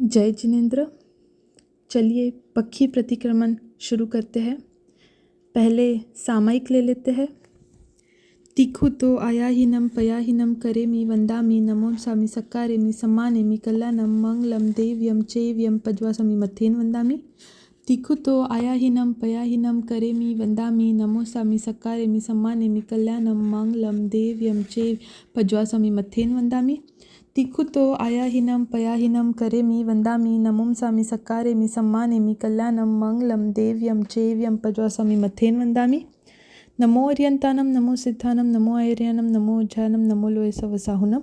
जय जिनेन्द्र। चलिए पक्षी प्रतिक्रमण शुरू करते हैं। पहले सामायिक ले लेते हैं। तिखु तो आयाहीनम पयाहीनम करेमि वंदामि नमोंसामि सक्कारेमि सम्मानेमि कल्याणम मंगलम देव्यम चैव्यम पज्वासामि मथेन वंदामि। तिखु तो आयाहीनम पयाहीनम करेमि वंदामि नमोंसामि सक्कारेमि सम्मानेमि कल्याणम मंगलम देव्यम चैव पज्वासामि मथेन वंदामि। तिखु तो आयाहीनम पयाहीनम करेमि वंदामि नमोंसामि सक्कारेमि सम्मानेमि कल्याणम मंगलम देव्यम चैव्यम पज्वासामि मथेन वंदामि। नमो अर्यंतानम नमो सिद्धानम नमो आयर्यानम नमो उज्जानम नमो लोय सवसाहुनम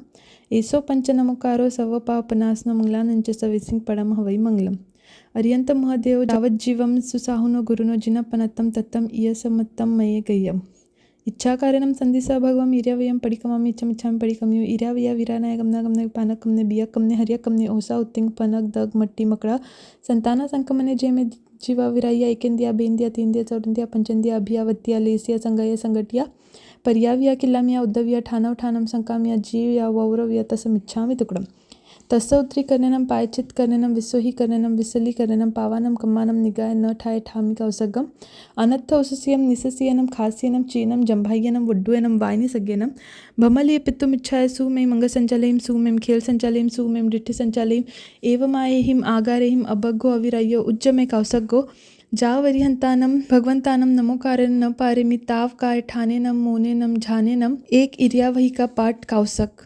एसो पंच नमोकारो सव पापनाशनो मंगलानंच सविसिंग परम हवै मंगलम। अर्यंत महदेव जावज्जीवम सुसाहुनो गुरुनो जिनपनत्तम तत्तम इयसमत्तम मये गय्यम। इच्छाकारणम संदिसा भगवम इर्यावयम पडिकमामि इच्छामि पडिकमयो इर्यावया वीरानाय गमना गमने पानक कमने बियक कमने हरियक कमने ओसा उत्तिंग पनक दग मट्टी मकड़ा संताना संकमने जेमे जीवा विराया एकेंदिया बेंदिया तींदिया चौरंदिया पंचंदिया अभियावतिया लेसिया संगया संगटिया पर्याविया किल्लामिया उद्धविया ठानव ठानम संकामिया जीवया वौरविया तसमिच्छामि तुकडम तस्य उत्तरीकरणम पायचित करणम विस्वही करणम विसली करणम पावानम कम्मानम निगाय न ठाय ठामी कौसगम अनत्थ उषसीयम निससीयनम खास्यनम चीनम जंभायनम वड्डुयनम वायनि सज्ञनम भमलीय पित्तुमिच्छाय सुमें मंग संचालयम सुमें खेल संचालयम सुमें डिठ्ठि संचालयम एवमायेहिम आगारेहिम अबग्गो अविरायो उज्जमे कौसग्गो जावरिहंतानम भगवंतानम नमोकारेण न पारेमि ताव काय ठानेनम मोनेनम झानेनम एक इर्या वही का पाठ कौसक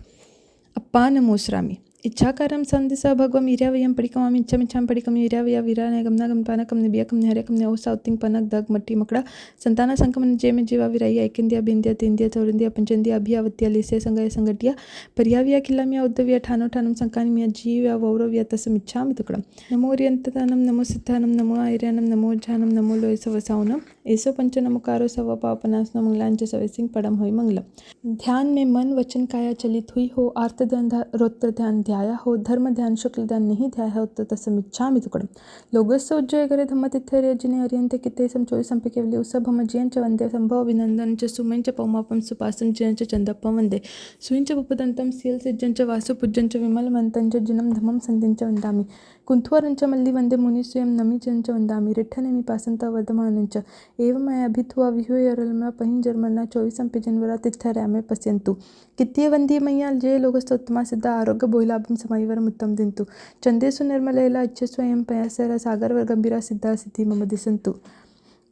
अप्पा नमोसरामि। इच्छाकारम संदिसा भगवम इर्यावयम पडिकमामि इच्छामि पडिकमयो इर्यावया वीरानाय गमना गमने पानक कमने बियक कमने हरियक कमने ओसा उत्तिंग पनक दग मट्टी मकड़ा संताना संकमने जेमे जीवा विराया एकेंदिया बेंदिया तींदिया चौरंदिया पंचंदिया अभियावतिया लेसिया संगया संगटिया पर्याविया किल्लामिया उद्धविया ठानो ठानम संकानिमिया जीवया वौरविया तसमिच्छामि तुकडम। नमो अर्यंतानम नमो सिद्धानम नमो आयर्यानम नमो उज्जानम नमो लोय सवसाहुनम एसो पंच नमोकारो सव पापनाशनो मंगलांच सविसिंग परम हवै मंगलम। ध्यान में मन वचन काया चलित हुई हो आर्त ध्यान रोत्र ध्यान ध्याया हो धर्म ध्यान शुक्ल ध्यान नहीं ध्याया हो तो तस्मिच्छामि तुकडम। लोगस्य उज्जय करे धम्म तिथ्यर्य जिने अर्यंते किते समचोई संपे केवले उसब हम जियं च वंदे संभव अभिनंदन च सुमं च पौमापम सुपासम जियं च चंदप्पम वंदे सुइन च उपदंतम सील सिज्जं च वासु पूज्यं च विमल मंतं च जिनं धमं संधिं च वंदामि कुंथुवरं च मल्लि वंदे मुनिस्वयं नमि चं च वंदामि रिठ्ठनेमि पासंत वर्धमानं च एवमया भित्वा विह्वयरलमा पहिंजर्मना चोविसंपे जनवरा तिथ्यर्यामे पश्यन्तु कित्तीय वंदी मय्या जय लोकस्य उत्तमा सिद्ध आरोग्य बोहिलाभं समायुवरम उत्तम दिंतु चंदेसु निर्मलैला इच्छस्वयं पयासरा सागरवर गंभीरा सिद्धा सिद्धि मम दिसंतु।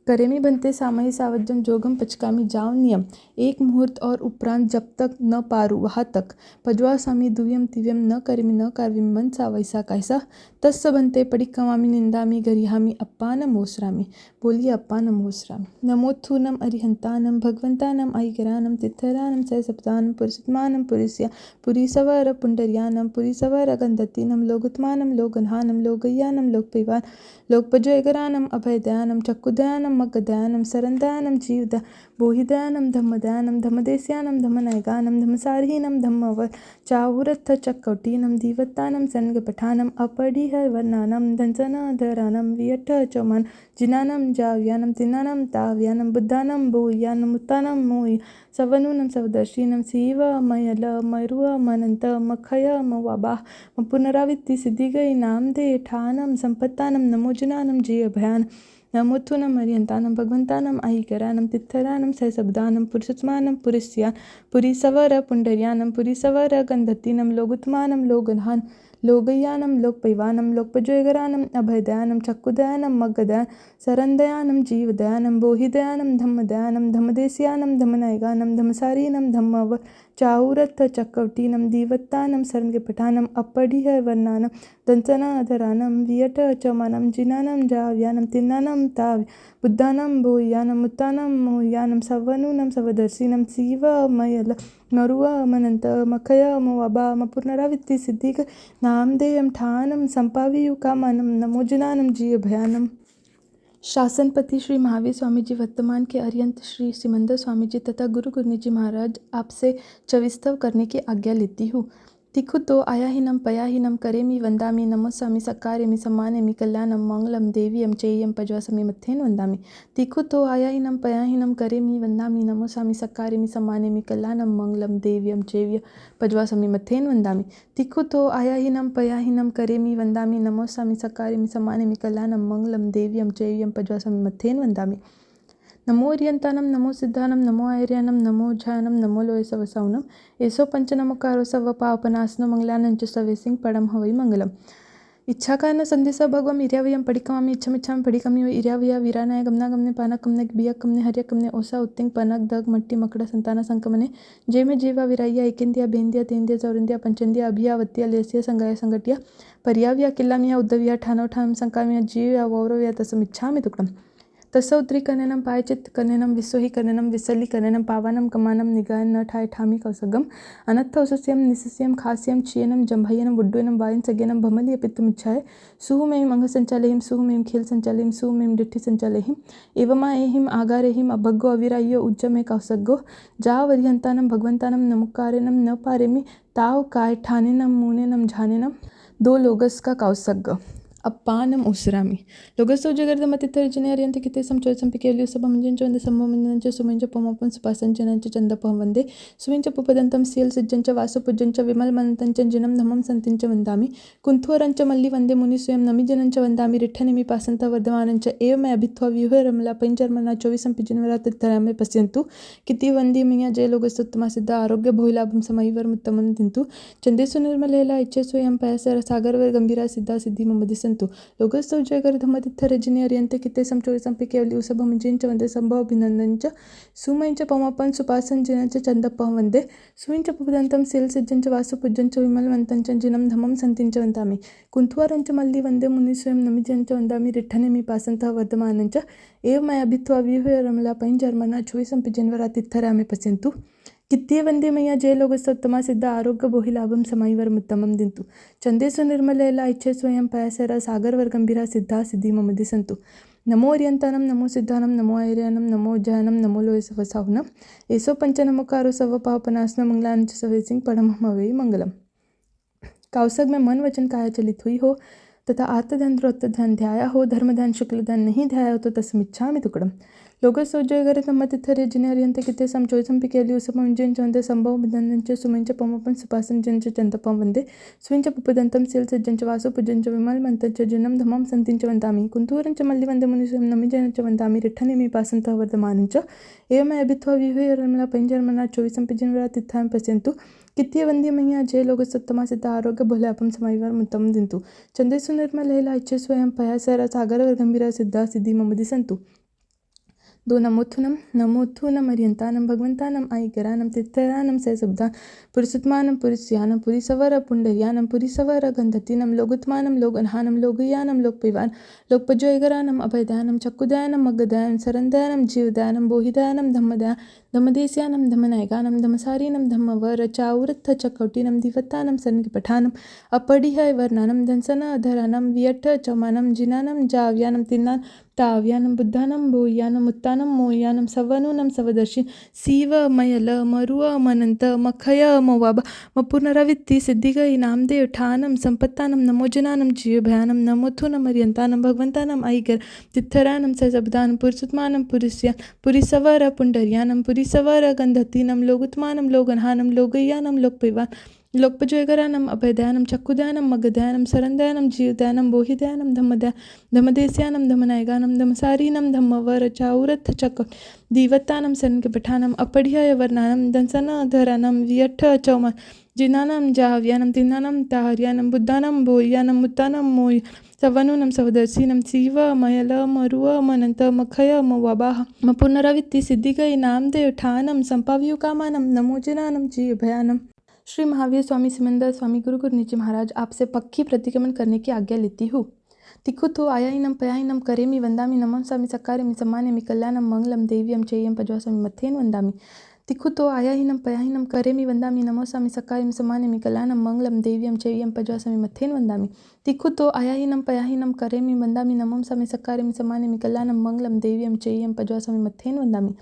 करेमी बनते सामही सावज्जम जोगम पचकामी जाव नियम एक मुहूर्त और उपरांत जब तक न पारू वहाँ तक पजवा सामी दुव्यम तिव्यम न करेमी न कार्विम मन सा वैसा कैसा तस्स बनते पडिक्कमामि निंदामि गरिहामि अप्पा नमोसरामि। बोलिए अप्पा नमोसरामि। नमोत्थूनम अरिहंतानम भगवंतानम ऐकरानम तिथ्यरानम सैसप्तानम पुरुषोत्तमानम पुरिस्या पुरीसवर पुंडर्यानम पुरीसवर गंधतीनम लोगुत्मानम लोगनहानम लोगय्यानम लोकपैवान लोकपजयगरानम अभयदयानम चक्कुदयानम मग्गदयानम सरंदयानम जीवद बोहिदयानम धम्मदयानम धम्मदेस्यानम धम्मनायगानम धम्मसारहीनम धम्मवर चावुरत्थ चक्कौटीनम दीवत्तानम सन्गपठानम अपडिहवर्णानम धंसनधरानम वियट्ठ चौमान जिनानम जाव्यानम तिन्नानम ताव्यानम बुद्धानम बोह्यानम उत्तानम मोय सवनूनम सवदर्शीनम शिव मयल मरुव मनंत मखय मवाबा पुनरावित्ति सिद्धिगई नामदे ठानम संपत्तानम नमोजनानम जय भयान नमोत्थुनम अरिहंतानम भगवंतानम ऐकरानम तिथ्यरानम सैसब्दानम पुरुषोत्तमानम पुरिस्यान पुरीसवर पुंडर्यानम पुरीसवर गंधतीनम लोगुत्मानम लोगनहान लोगय्यानम लोकपैवानम लोकपजयगरानम अभयदयानम चक्कुदयानम मग्गदयान सरंदयानम जीवदयानम बोहिदयानम धम्मदयानम धम्मदेस्यानम धम्मनायगानम धम्मसारीनम धम्मवर चाहुरत्थ चक्कवटीनम दीवत्तानम सरंगपठानम अपडिहवर्णानम दंसनाधरानम वियट्ठ चौमानम जिनानम जाव्यानम तिन्नानम ताव बुद्धानम बोह्यानम उत्तानम मोह्यानम सवनूनम सवदर्शीनम शिव मयल मरुव मनंत मखय मवाबा पुनरावित्ति सिद्धिग नामदेयम ठानम संपावियुकामानम नमोजनानम जीय भयानम। शासनपति श्री महावीर स्वामी जी वर्तमान के अर्यंत श्री सिमंदर स्वामी जी तथा गुरु गुरनी जी महाराज आपसे चविस्तव करने की आज्ञा लेती हूँ। तिखुतो आयाहीनं पयाहीनं करेमि वन्दामि नमोस्सामि सक्कारेमि सम्मानेमि कल्याणं मङ्गलं देवीयं चेयं पज्वासमि मथेन वन्दामि तिखुतो आयाहीनं पयाहीनं करेमि वन्दामि नमोस्सामि सक्कारेमि सम्मानेमि कल्याणं मङ्गलं देवीयं चेयं पज्वासमि मथेन वन्दामि तिखुतो आयाहीनं पयाहीनं करेमि वन्दामि नमोस्सामि सक्कारेमि सम्मानेमि कल्याणं मङ्गलं देवीयं चेयं पज्वासमि मथेन वन्दामि नमो अर्यन्तानं नमो सिद्धानं नमो आयर्यानं नमो ज्ञानं नमो लोय सवसावनं एसो पंचनमकारो सव पावपनासनो मंगलानं च सवेसिंग पडम हवै मंगलम इच्छाकान संदेशा भगवम इर्यावयम पडिकमामि इच्छामिच्छामि पडिकमि इर्यावया वीरानाय गमना गमने पाना कमने बिया कमने हर्या कमने ओसा उत्तिंग पनक दग मट्टी मकड़ा संताना संकमने जेमे जीवा विराया एकेंदिया बेंदिया तेंदिया चौरंदिया पंचंदिया अभिया वत्तिया लेसिया संगाया संगटिया पर्याव्या किल्लामिया उद्धविया ठानो ठाम संकामिया जीवया वौरवया तसमिच्छामि तुकडम तसं उद्रिकर्णनं पायचित कर्णनं विश्वहि कर्णनं विसली कर्णनं पावानं कमानं निगायन न ठाय ठामी कौसगम अनत्थ औसस्यं निसस्यं खास्यं क्षीयनं जम्भयनं वुड्डुनं वायन सज्ञनं भमलीय पित्तमिच्छाय सुहुमें अंग संचालयिं सुहुमें खेल संचालयिं सुहुमें डिट्ठि संचालयिं एवमा एहिं आगारेहिं अभग्गो अविरायो उज्जमे कौसग्गो जावरिहंतानं भगवंतानं नमुकारेनं न पारेमि ताव काय ठानेनं मूनेनं झानेनं दो लोगस का कौसग्ग अप्पानम उसरामी लोगस जगर्दमतिथर्जने अर्यन्ते किते समचोयसंपिकेल्यु सभमंजंच वंदे सम्मोमंजंच सुमंच पमोपं सुपासंचनंच चंदपहं वंदे सुविंच पुपदंतं सील सिज्जंच वासुपुज्जंच विमलमनंतंच जिनं धमं संतिंच वंदामि कुंथोरंच मल्लि वंदे मुनिस्वयं नमिजनंच वंदामि रिठ्ठनिमि पासंत वर्धमानंच एव मैं अभित्वा व्यूहरमला पंचर्मना 24 पिजिनवरा तिथरामे पश्यन्तु किती वंदी मिया जय लोगस्तोत्तमा सिद्ध आरोग्य भोईलाभं समयवर मुत्तमं तिंतु चंदेसु निर्मलेला इच्छेस्वयं पयसर सागरवर गंभीरा सिद्धा सिद्धि ममदि लोगस्तौ जयगर्धमतिथरजने अर्यन्ते किते समचोयसंपिकेल्यु सभमंजंच वंदे संभवाभिनंदनच सुमंच पमोपं सुपासंचनंच चंदपहं वंदे सुविंच पुपदंतं सील सिज्जंच वासुपुज्जंच विमलमनंतंच जिनं धमं संतिंच वंदामि कुंथुवरंच मल्लि वंदे मुनिस्वयं नमिजंच वंदामि रिठ्ठनिमि पासंतः वर्धमानंच एव मैं अभित्वा व्यूहरमला पैंजर्मना 24 पिजिनवरा तिथरामे पश्यन्तु कित्ते वंदे मय्या जय लोगस्तोत्तमा सिद्ध आरोग्य बोहिलाभं समयवर मुत्तमं दिंतु चंदेसु निर्मलेला इच्छे स्वयं पयसर सागरवर गंभीरा सिद्धा सिद्धि ममदि संतु नमो अर्यन्तानं नमो सिद्धानं नमो आयर्यानं नमो ज्ञानं नमो लोय सवसावनं एसो पंचनमकारो सव पावपनासनो मंगलानं च सवेसिंग पडम हवै मंगलम कौसग में मन वचन काया चलित हुई हो तथा आत्मध्यान ध्यान ध्याया हो धर्म ध्यान शुक्ल ध्यान नहीं ध्याया हो तो तस्मिच्छामि तुकडम लोगस जयगर्धमतिथर्जने अर्यन्ते किते समचोयसंपिकेल्यु सभमंजंच वंदे संभवाभिनंदनच सुमंच पमोपं सुपासंचनंच चंदपहं वंदे सुविंच पुपदंतं सील सिज्जंच वासुपुज्जंच विमलमनंतंच जिनं धमं संतिंच वंदामि कुंथुवरंच मल्लि वंदे मुनिस्वयं नमिजनंच वंदामि रिठ्ठनिमि पासंतः वर्धमानंच एव मैं अभित्वा व्यूहरमला पैंजर्मना 24 पिजिनवरा तिथरामे पश्यन्तु कित्ते वंदे मय्या जय लोगस्तोत्तमा सिद्ध आरोग्य भोलापं समयवर मुत्तमं दिंतु चंदेसु निर्मलेला इच्छे स्वयं पयसर सागरवर गंभीरा सिद्धा सिद्धि ममदि संतु दो नमोत्थुनम अर्यन्तानं भगवंतानं ऐकरानं तिथरानं सैसुब्धा पुरुषोत्मानं पुरुष्यानं पुरीसवर पुंडर्यानं पुरीसवर गंधतीनं लोगुत्मानं लोगनहानं लोगयानं लोकपिवान लोकपजोयगरानं अभयदानं चक्कुदयानं मग्गदयानं सरंदयानं जीवदयानं बोहिदयानं धम्मदेस्यानं धम्मनायकानं धम्मसारीनं धम्मवर चाउरत्थ चकौटीनं दिवत्तानं सन्निपठानं अपडिहय वर्णानं दंसनधरानं वियट्ठ चौमानं जिनानं जाव्यानं तिन्नान ताव्यानं बुद्धानं बोह्यानं मुत्तानं मोह्यानं सवनुनं सवदर्शी सीव मयल मरुव मनंत मखय मोवाब मपुनरवित्ति सिद्धिगई नामदेव ठानं संपत्तानं नमोजनानं जीवभयानं नमोथुनं अर्यन्तानं भगवंतानं ऐगर तिथरानं सैसबदानं पुरुषोत्मानं पुरुष्या पुरीसवर पुंडर्यानं पुरीसवर गंधतीनं लोगुत्मानं लोगनहानं लोगयानं लोकपिवान लोकपजोयगरानं अभयदयानं चक्कुदयानं मग्गदयानं सरंदयानं जीवदयानं बोहिदयानं धम्मदेस्यानं धम्मनायकानं धम्मसारीनं धम्मवर चाउरत्थ चक दिवत्तानं सन्निपठानं अपडिहय वर्णानं दंसनधरानं वियट्ठ चौमा जिनानं जाव्यानं तिन्नानं ताहर्यानं बुद्धानं बोह्यानं मुत्तानं मोय सवनुनं सवदर्शीनं सीव मयल मरुव मनंत मखय मोवाबाह मपुनरवित्ति सिद्धिगई नामदेव ठानं संपाव्युकामानं नमोजनानं जीवभयानं श्री महावीर स्वामी सिमंदर स्वामी गुरु गुरुनीची महाराज आपसे पक्की प्रतिक्रमण करने की आज्ञा लेती हूँ तिखुतो आयाहीनं पयाहीनं करेमि वंदामि नमोस्सामि सक्कारेमि सम्मानेमि कल्याणं मंगलं देवीयं चेयं पज्वासमि मथेन वंदामि तिखुतो आयाहीनं पयाहीनं करेमि वंदामि नमोस्सामि सक्कारेमि सम्मानेमि कल्याणं मंगलं देवीयं चेयं पज्वासमि मथेन वंदामि तिखुतो आयाहीनं पयाहीनं करेमि वंदामि नमोस्सामि सक्कारेमि सम्मानेमि कल्याणं मंगलं देवीयं चेयं पज्वासमि मथेन वंदामि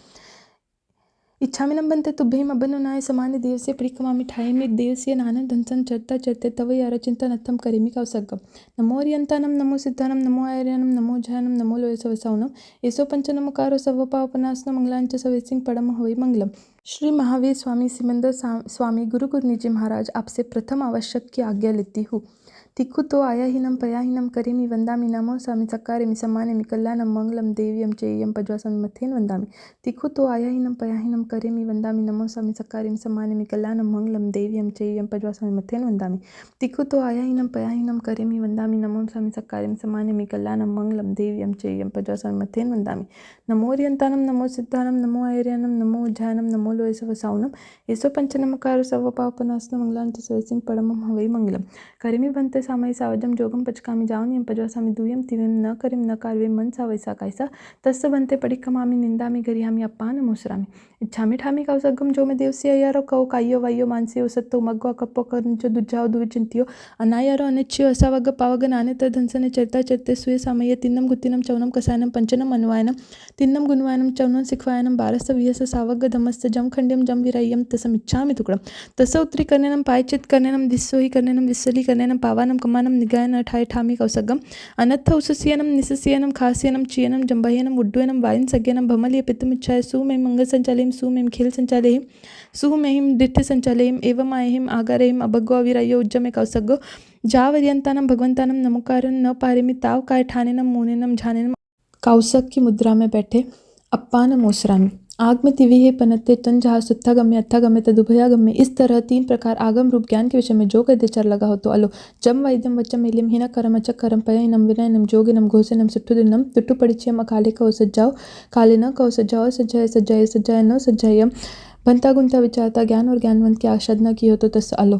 इच्छामिनं बन्ते तुभ्यं अबनुनाय समानि देवस्य परिक्रमामि ठायमि देवस्य नाना धनसन चरता चरते तव यार चिंतनत्थम करेमि कौसगम नमो अर्यंतानम नमो सिद्धानम नमो आर्यानम नमो जहानम नमो लोयसवसावनम येसो पंच नमोकारो सर्वपावपनाशनो मंगलांच सवेसिंग पड़म हवै मंगलम। श्री महावीर स्वामी सिमंदर स्वामी गुरु गुरनी जी महाराज, आपसे प्रथम आवश्यक की आज्ञा लेती हूँ। तिक्खु तो आयाहीनम पयाहीनम करेमि वंदामि नमो स्वामी चक्कारेमि सम्मानेमि कल्याणम मंगलम देव्यम चेय्यम पज्वासमि मथेन वंदामि। तिक्खु तो आयाहीनम पयाहीनम करेमि वंदामि नमो स्वामी चक्कारेमि सम्मानेमि कल्याणम मंगलम देव्यम चेय्यम पज्वासमि मथेन वंदामि। तिक्खु तो आयाहीनम पयाहीनम करेमि वंदामि नमो स्वामी चक्कारेमि सम्मानेमि कल्याणम मंगलम देव्यम चेय्यम पज्वासमि मथेन वंदामि। नमो अर्यंतानम नमो सिद्धानम नमो आर्यानम नमो उज्जायनम नमो लोयसवसावनम येसो पंचनमकारो सर्वपावपनाशनो मंगलांच सवेसिंग पड़मं हवै मंगलम। करेमि भन्ते सामयि सावजम जोगम पचकामि जावनियम पज्वासामि दूयम तिवम न करिम न कार्वे मन सा वैसा कैसा तस्य भन्ते पडिक्कमामि निंदामि गरिहामि अप्पान मोसरामि। इच्छामि ठामि कौसगम जो मैं देवस्य अय्यारो कौ कायो वायो मानसियो सत्तो मग्गो कप्पो करंचो दुज्जाओ दुविचिंतियो अनायारो अनिच्चियो असावग पावग नाने तर धनसने चरता चरते सुये सामय्य तिन्नम गुत्तिनम चौनम कसायनम पंचनम अनुवायनम तिन्नम गुणवायनम चौनम सिखवायनम बारस वियस सावग धमस्य जम खंड्यम जम विराय्यम तसम इच्छामि तुकडम तस उत्तरी करनेनम पायचित करनेनम दिस्सोहि करनेनम विस्सली करनेनम पावानम कमानम निगायन ठाय ठामि कौसगम अनत्थ उसस्यनम निसस्यनम खास्यनम चियनम जंबह्यनम उड्डयनम वायन सज्ञनम भमलिय पित्तमुच्छाय सुमें मंगल संचालयिम सुमें खेल संचालयिम सुमेहिम दिठ्ठ संचालयिम एवं आयहिम आगारहिम अभग्गो अविरायो उज्जमे कौसगो जावर्यंतानम भगवंतानम नमोकारन न पारेमि ताव काय ठानेनम मूनेनम झानेनम कौसक की मुद्रा में बैठे अप्पान मोसरामि। आग में तिविहे पनत्ते तन जहाँ सुत्थागम्य अत्थागम्य तदुभयागम्य, इस तरह 3 प्रकार आगम रूप ज्ञान के विषय में जो गद्यचार लगा हो तो अलो जम वैद्यम वचम एलिम हिना करम अचक करम पयनम विनयनम जोगिनम घोषनम सुट्टुदिनम तुट्टु पडिचयम अकाले कौ सज्जाओ काले न कौ सज्जाओ सज्जाय सज्जाय सज्जाय न सज्जायम भंता गुंता विचारता ज्ञान और ज्ञानवंत की आसाधना की हो तो तस अलो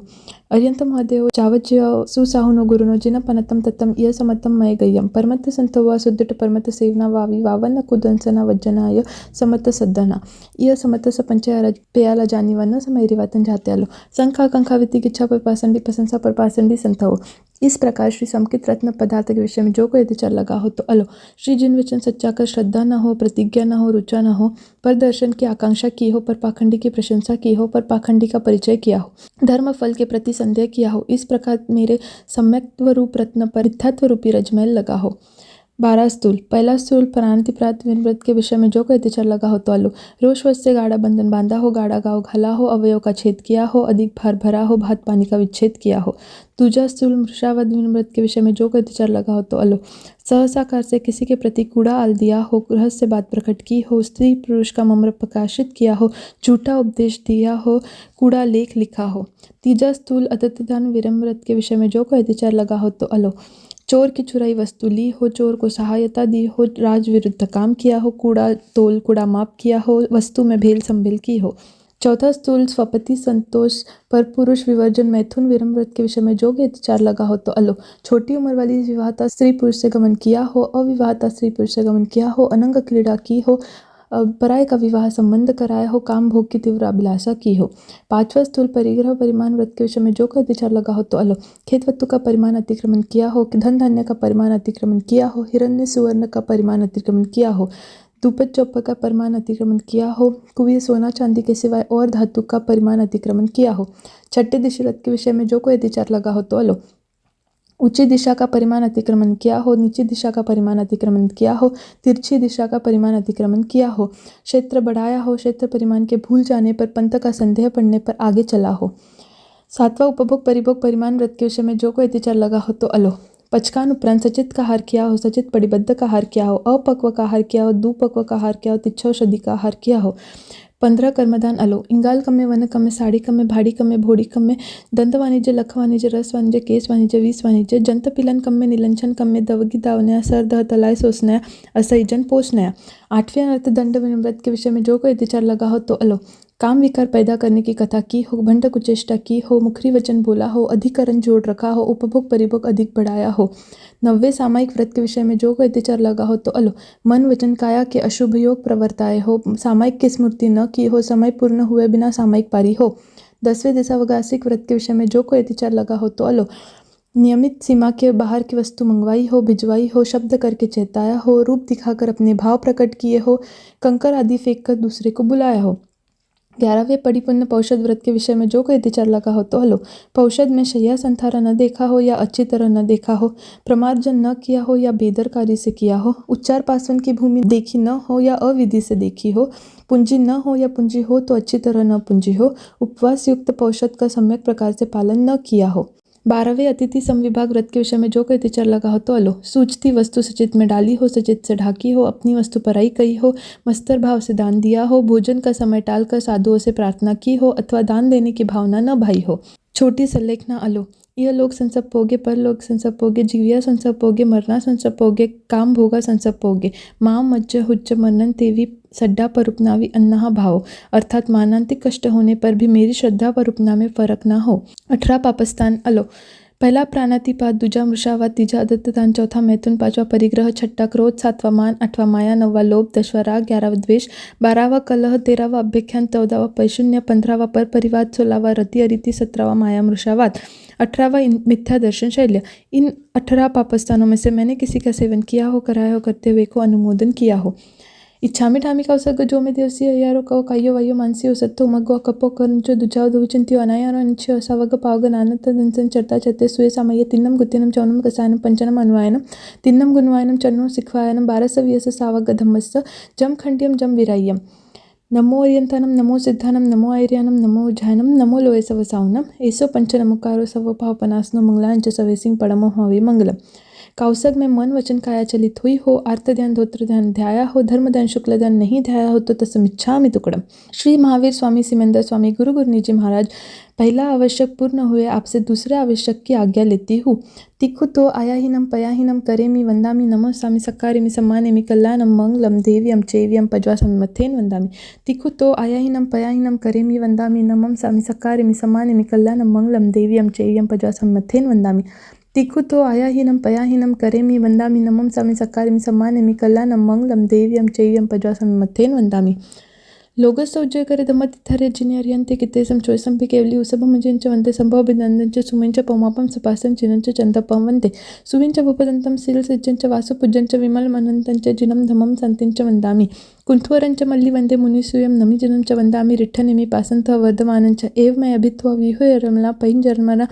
अर्यंत महदेव जावज्य सुसाहुनो गुरुनो जिन पनतम तत्तम इय समतम मय गय्यम परमत्त संतवा सुद्दिट परमत्त सेवना वावी वावन कुदंसना वज्जनाय समत्त सद्धना इय समत्त सपंचय पेयाला जानी वन समयरी वातन जाते अलो संखा कंखा वित्ति किच्छा पर पासंडी प्रशंसा पर पासंडी संतहो। इस प्रकार श्री समकित रत्न पदार्थ के विषय में जो कोई विचार लगा हो तो अलो श्री जिन वचन सच्चा कर श्रद्धा न हो, प्रतिज्ञा न हो, रुचा न हो, पर दर्शन की आकांक्षा की हो, पर पाखंडी की प्रशंसा की हो, पर पाखंडी का परिचय किया हो, धर्म फल के प्रति संदेह किया हो, इस प्रकार मेरे सम्यक्त्व रूप रत्न पर मिथ्यात्व रूपी रजमैल लगा हो। 12 स्थूल। पहला स्थूल प्राणाति प्रात व्रत के विषय में जो कोई विचार लगा हो तो अलो रोषवश से गाढ़ा बंधन बांधा हो, गाढ़ा गाँव घाला हो, अवयव का छेद किया हो, अधिक भार भरा हो, भात पानी का विच्छेद किया हो। दूजा स्थूल मृषावध व्रत के विषय में जो कोई विचार लगा हो तो अलो सहसाकार से किसी के प्रति कूड़ा आल दिया हो, रहस्य बात प्रकट की हो, स्त्री पुरुष का मम्र प्रकाशित किया हो, झूठा उपदेश दिया हो, कूड़ा लेख लिखा हो। तीजा स्थूल अतिथिदान विरम्रत के विषय में जो कोई विचार लगा हो तो अलो चोर की चुराई वस्तु ली हो, चोर को सहायता दी हो, राज विरुद्ध काम किया हो, कूड़ा तोल कूड़ा माप किया हो, वस्तु में भेल संभेल की हो। चौथा स्थूल स्वपति संतोष पर पुरुष विवर्जन मैथुन विरम्रत के विषय में जो विचार लगा हो तो अलो छोटी उम्र वाली विवाहता स्त्री पुरुष से गमन किया हो, अविवाहता स्त्री पुरुष से गमन किया हो, अनंग क्रीड़ा की हो, पराय का विवाह संबंध कराया हो, काम भोग की तीव्र अभिलाषा की हो। 5वां स्थूल परिग्रह परिमाण व्रत के विषय में जो कोई विचार लगा हो तो अलो खेत वस्तु का परिमाण अतिक्रमण किया हो, धन धान्य का परिमाण अतिक्रमण किया हो, हिरण्य सुवर्ण का परिमाण अतिक्रमण किया हो, धूपत चौपा का परिमाण अतिक्रमण किया हो, कुएं सोना चांदी के सिवाय और धातु का परिमाण अतिक्रमण किया हो। 6ठे दिशा व्रत के विषय में जो कोई विचार लगा हो तो अलो ऊंची दिशा का परिमाण अतिक्रमण किया हो, नीची दिशा का परिमाण अतिक्रमण किया हो, तिरछी दिशा का परिमाण अतिक्रमण किया हो, क्षेत्र बढ़ाया हो, क्षेत्र परिमाण के भूल जाने पर, पंथ का संदेह पड़ने पर आगे चला हो। 7वां उपभोग परिभोग परिमाण व्रत के विषय में जो कोई विचार लगा हो तो अलो पचकान उपरांत सचित का हार किया हो, सचित परिबद्ध का हार किया हो, अपक्व का हार किया हो, दुपक्व का हार किया हो, तिच्छौषधि का हार किया हो। 15 कर्मदान अलो इंगाल कम्मे वन कम्मे साड़ी कम्मे भाड़ी कम्मे भोड़ी कम्मे दंत वाणिज्य लख वाणिज्य रस वाणिज्य केस वाणिज्य वीस वाणिज्य जंत पिलन कम्मे निलंचन कम्मे दवगी दावन्या सर दह तलाय सोसन्या असैजन पोषणया। 8वें अर्थ दंड विनम्रत के विषय में जो कोई विचार लगा हो तो अलो काम विकार पैदा करने की कथा की हो, भंड कुचेष्टा की हो, मुखरी वचन बोला हो, अधिकरण जोड़ रखा हो, उपभोग परिभोग अधिक बढ़ाया हो। 9वें सामायिक व्रत के विषय में जो कोई विचार लगा हो तो अलो मन वचन काया के अशुभ योग प्रवर्ताए हो, सामायिक की स्मृति न की हो, समय पूर्ण हुए बिना सामायिक पारी हो। 10वें दिशावगासिक व्रत के विषय में जो कोई विचार लगा हो तो अलो नियमित सीमा के बाहर की वस्तु मंगवाई हो, भिजवाई हो, शब्द करके चेताया हो, रूप दिखाकर अपने भाव प्रकट किए हो, कंकर आदि फेंक कर दूसरे को बुलाया हो। 11वें परिपूर्ण पौषध व्रत के विषय में जो कोई विचार लगा हो तो हलो। पौषध में शैया संथारा न देखा हो या अच्छी तरह न देखा हो, प्रमार्जन न किया हो या बेदरकारी से किया हो, उच्चार पासवन की भूमि देखी न हो या अविधि से देखी हो, पूंजी न हो या पूंजी हो तो अच्छी तरह न पूंजी हो, उपवास युक्त पौषध का सम्यक प्रकार से पालन न किया हो। 12वें अतिथि समविभाग व्रत के विषय में जो कोई विचार लगा हो तो हलो। सूझती वस्तु सचित में डाली हो, सचित से ढाकी हो, अपनी वस्तु पराई कही हो, मस्तर भाव से दान दिया हो, भोजन का समय टालकर साधुओं से प्रार्थना की हो अथवा दान देने की भावना न भाई हो। छोटी सल्लेखना अलो। यह लोग संसपोगे, पर लोग संसपोगे, जीविया संसपोगे, मरना संसपोगे, काम भोगा संसपोगे, माँ मज्ज हुज्ज मरनन तेवी सड्डा पर उपनावी अन्ना भाव, अर्थात मानांतिक कष्ट होने पर भी मेरी श्रद्धा पर उपना में फर्क ना हो। 18 पापस्थान अलो। पहला प्राणातिपात, दूजा मृषावात, तीजा अदत्तदान, चौथा मैथुन, पांचवा परिग्रह, छठा क्रोध, सातवां मान, आठवां माया, नौवां लोभ, 10वां राग, 11वां द्वेष, 12वां कलह, 13वां अभ्यख्यान, 14वां पैशून्य, 15वां पर परिवाद, 16वां रति अरिति, 17वां माया मृषावात, 18वां मिथ्या दर्शन शैल्य। इन 18 पापस्थानों में से मैंने किसी का सेवन किया हो, कराया हो, करते हुए को अनुमोदन किया हो। इच्छामी ठामी कौसग जो में देवसी अयारो कौ कायो वायो मानसी हो सत्तो मग्गो कपो करंचो दुजाव दुविचंतियो अनायारो अंचो असावग पावग नानत दंसन चरता चते सुए सामय तिन्नम गुतिनम चौनम कसायनम पंचनम अनुवायनम तिन्नम गुणवायनम चन्नो सिखवायनम 12 सावग धम्मस्स जम खंडियम जम विराय्यम। नमो अर्यंतानम, नमो सिद्धानम, नमो आर्यानम, नमो उज्जायनम, नमो लोए सव सावनम, एसो पंचनमुकारो सव भावपनासनो मंगलांच सवेसिंग पड़मो हवे मंगलम। कौसग में मन वचन काया चलित हुई हो, आर्त ध्यान धोत्र ध्यान ध्याया हो, धर्म ध्यान शुक्ल ध्यान नहीं ध्याया हो तो तस्मिच्छामि तुकडम। श्री महावीर स्वामी सिमंदर स्वामी गुरु गुरनीजी महाराज, पहला आवश्यक पूर्ण हुए आपसे दूसरे आवश्यक की आज्ञा लेती हूँ। तिखु तो आयाहीनम पयाहीनम करेमि वंदामि नमो स्वामी सक्कारेमि सम्मानेमि कल्याणम मंगलम देव्यम चैव्यम पज्वासमि मथेन वंदामि। तिखु तो आयाहीनम पयाहीनम करेमि वंदामि नमो स्वामी सक्कारेमि सम्मानेमि कल्याणम मंगलम देव्यम चैव्यम पज्वासमि मथेन वंदामि। तिखु तो आयाहीनम पयाहीनम करेमि वंदामि नमो स्वामी सक्कारेमि सम्मानेमि कल्याणम मंगलम देव्यम चैव्यम पज्वासमि मथेन वंदामि। लोगस्तौज्जयकरे धम्मतिथरे जिने अर्यन्ते कितेसं चोयसं पि केवली उसभमजंच वन्ते संभव बिदंदंच सुमिंच पौमापं सपासं चिनंच चंदपं वन्ते सुविंच भूपदंतं सील सिज्जंच वासु पूज्यंच विमल मनंतंच जिनं धमं संतिंच वंदामि। कुंथवरंच मल्ली वंदे मुनिसूयं नमि जनंच वंदामि रिठ्ठनिमि पासंत वर्धमानंच एव मैं अभित्वा विहय रमला पैंजरमरा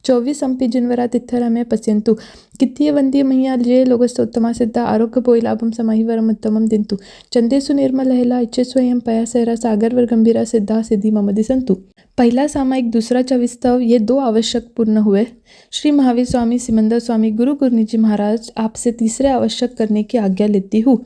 24 अंपि जिनवरा तिथरा में पश्यंतु कित्तीय वंदीय मैया जय लोगस्तोत्तमा सिद्धा आरोग्य पोई लाभम समाहिवरम उत्तमम दिंतु चंदेसु निर्मल लहला इच्छेस्वयं पयासैरा सागर वर गंभीरा सिद्धा सिद्धि मम दिसंतु। पहला सामायिक, दूसरा चविस्तव, ये 2 आवश्यक पूर्ण हुए। श्री महावीर स्वामी सिमंदर स्वामी गुरु गुरनीजी महाराज, आपसे तीसरे आवश्यक करने की आज्ञा लेती हूँ।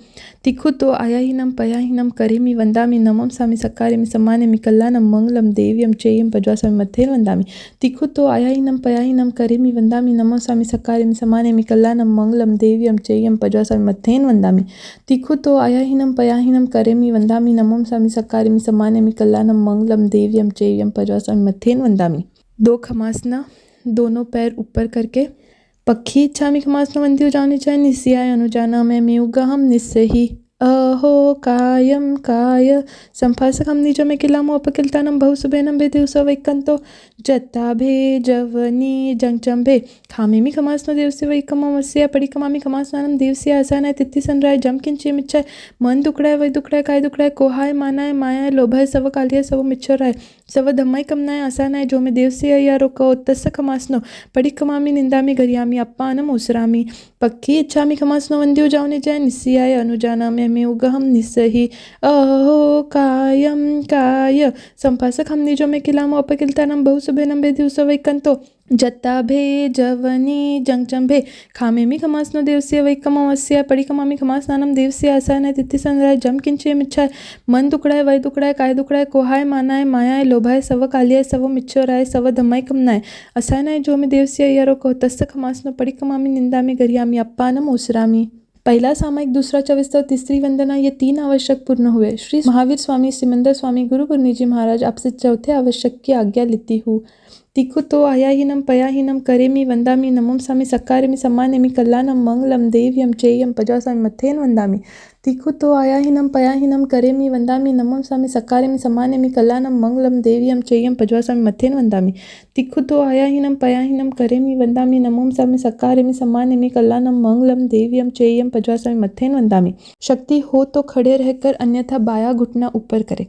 तिखु तो आयाहीनम पयाहीनम करेमि वंदामि नमो स्वामी सक्कारेमि सम्मानेमि कल्याणम मंगलम देव्यम चैयम पज्वासमि मथेन वंदामि। तिखु तो आयाहीनम पयाहीनम करेमि वंदामि नमो स्वामी सक्कारेमि सम्मानेमि कल्याणम मंगलम देव्यम चैयम पज्वासमि मथेन वंदामि। तिखु तो आयाहीनम पयाहीनम करेमि वंदामि नमो स्वामी सक्कारेमि सम्मानेमि कल्याणम मंगलम देव्यम चैयम पज्वासमि मथेन वंदामि। 2 खमासना, दोनों पैर ऊपर करके। पक्षी इच्छामि खमासना वंदी उजानी चाहे निस्याय अनुजाना में मेउगहम निस्सही अहो कायम काय संफासकम निजो में किलामो अपकिलतानम बहुसुबेनम भेदे उसवैकंतो जत्ता भे जवनी जंगचंभे खामेमि खमासनो देवसे वैकममस्य पडिकमामि खमासनानम देवसे आसानाय तिथि सनराय जम किंचे मिच्छाय मन दुकड़ाय वै दुकड़ाय काय दुकड़ाय कोहाय मानाय मायाय लोभाय सव कालिय सव मिच्छराय सव धम्माय कमनाय आसानाय जो में देवसे अयारो को तस्य खमासनो पडिकमामि निंदामि गरियामि अप्पानम उसरामि पक्की इच्छामि खमासनो वंद्यो जावने जाय निस्याय अनुजाना में उगहम निस्सही अहो कायम काय संपासक हम निजो में किलामो अपकिलतानम बहुसुबेनम भेदि उसवैकंतो जत्ता भे जवनी जंगचंभे खामेमि खमासनो देवस्य वैकममस्य पडिकमामि खमासनानम देवस्य आसानाय तिथि सनराय जम किंचे मिच्छाय मन दुकड़ाय वै दुकड़ाय काय दुकड़ाय कोहाय मानाय मायाय लोभाय सव कालिय सव मिच्छराय सव धम्माय कमनाय आसानाय जो में देवस्य अयारो को तस्य खमासनो पडिकमामि निंदामि गरियामि अप्पानम उसरामि। पहला सामायिक, दूसरा चविस्तव, तीसरी वंदना, ये 3 आवश्यक पूर्ण हुए। श्री महावीर स्वामी सिमंदर स्वामी गुरु गुरनीजी महाराज, आपसे चौथे आवश्यक की आज्ञा लेती हूँ। तिखु तो आयाहीनम पयाहीनम करेमि वंदामि नमो स्वामी सक्कारेमि सम्मानेमि कल्याणम मंगलम देव्यम चैयम पज्वासमि मथेन वंदामि। तिखु तो आयाहीनम पयाहीनम करेमि वंदामि नमो स्वामी सक्कारेमि सम्मानेमि कल्याणम मंगलम देव्यम चैयम पज्वासमि मथेन वंदामि। तिखु तो आयाहीनम पयाहीनम करेमि वंदामि नमो स्वामी सक्कारेमि सम्मानेमि कल्याणम मंगलम देव्यम चैयम पज्वासमि मथेन वंदामि। शक्ति हो तो खड़े रहकर, अन्यथा बाया घुटना ऊपर करें।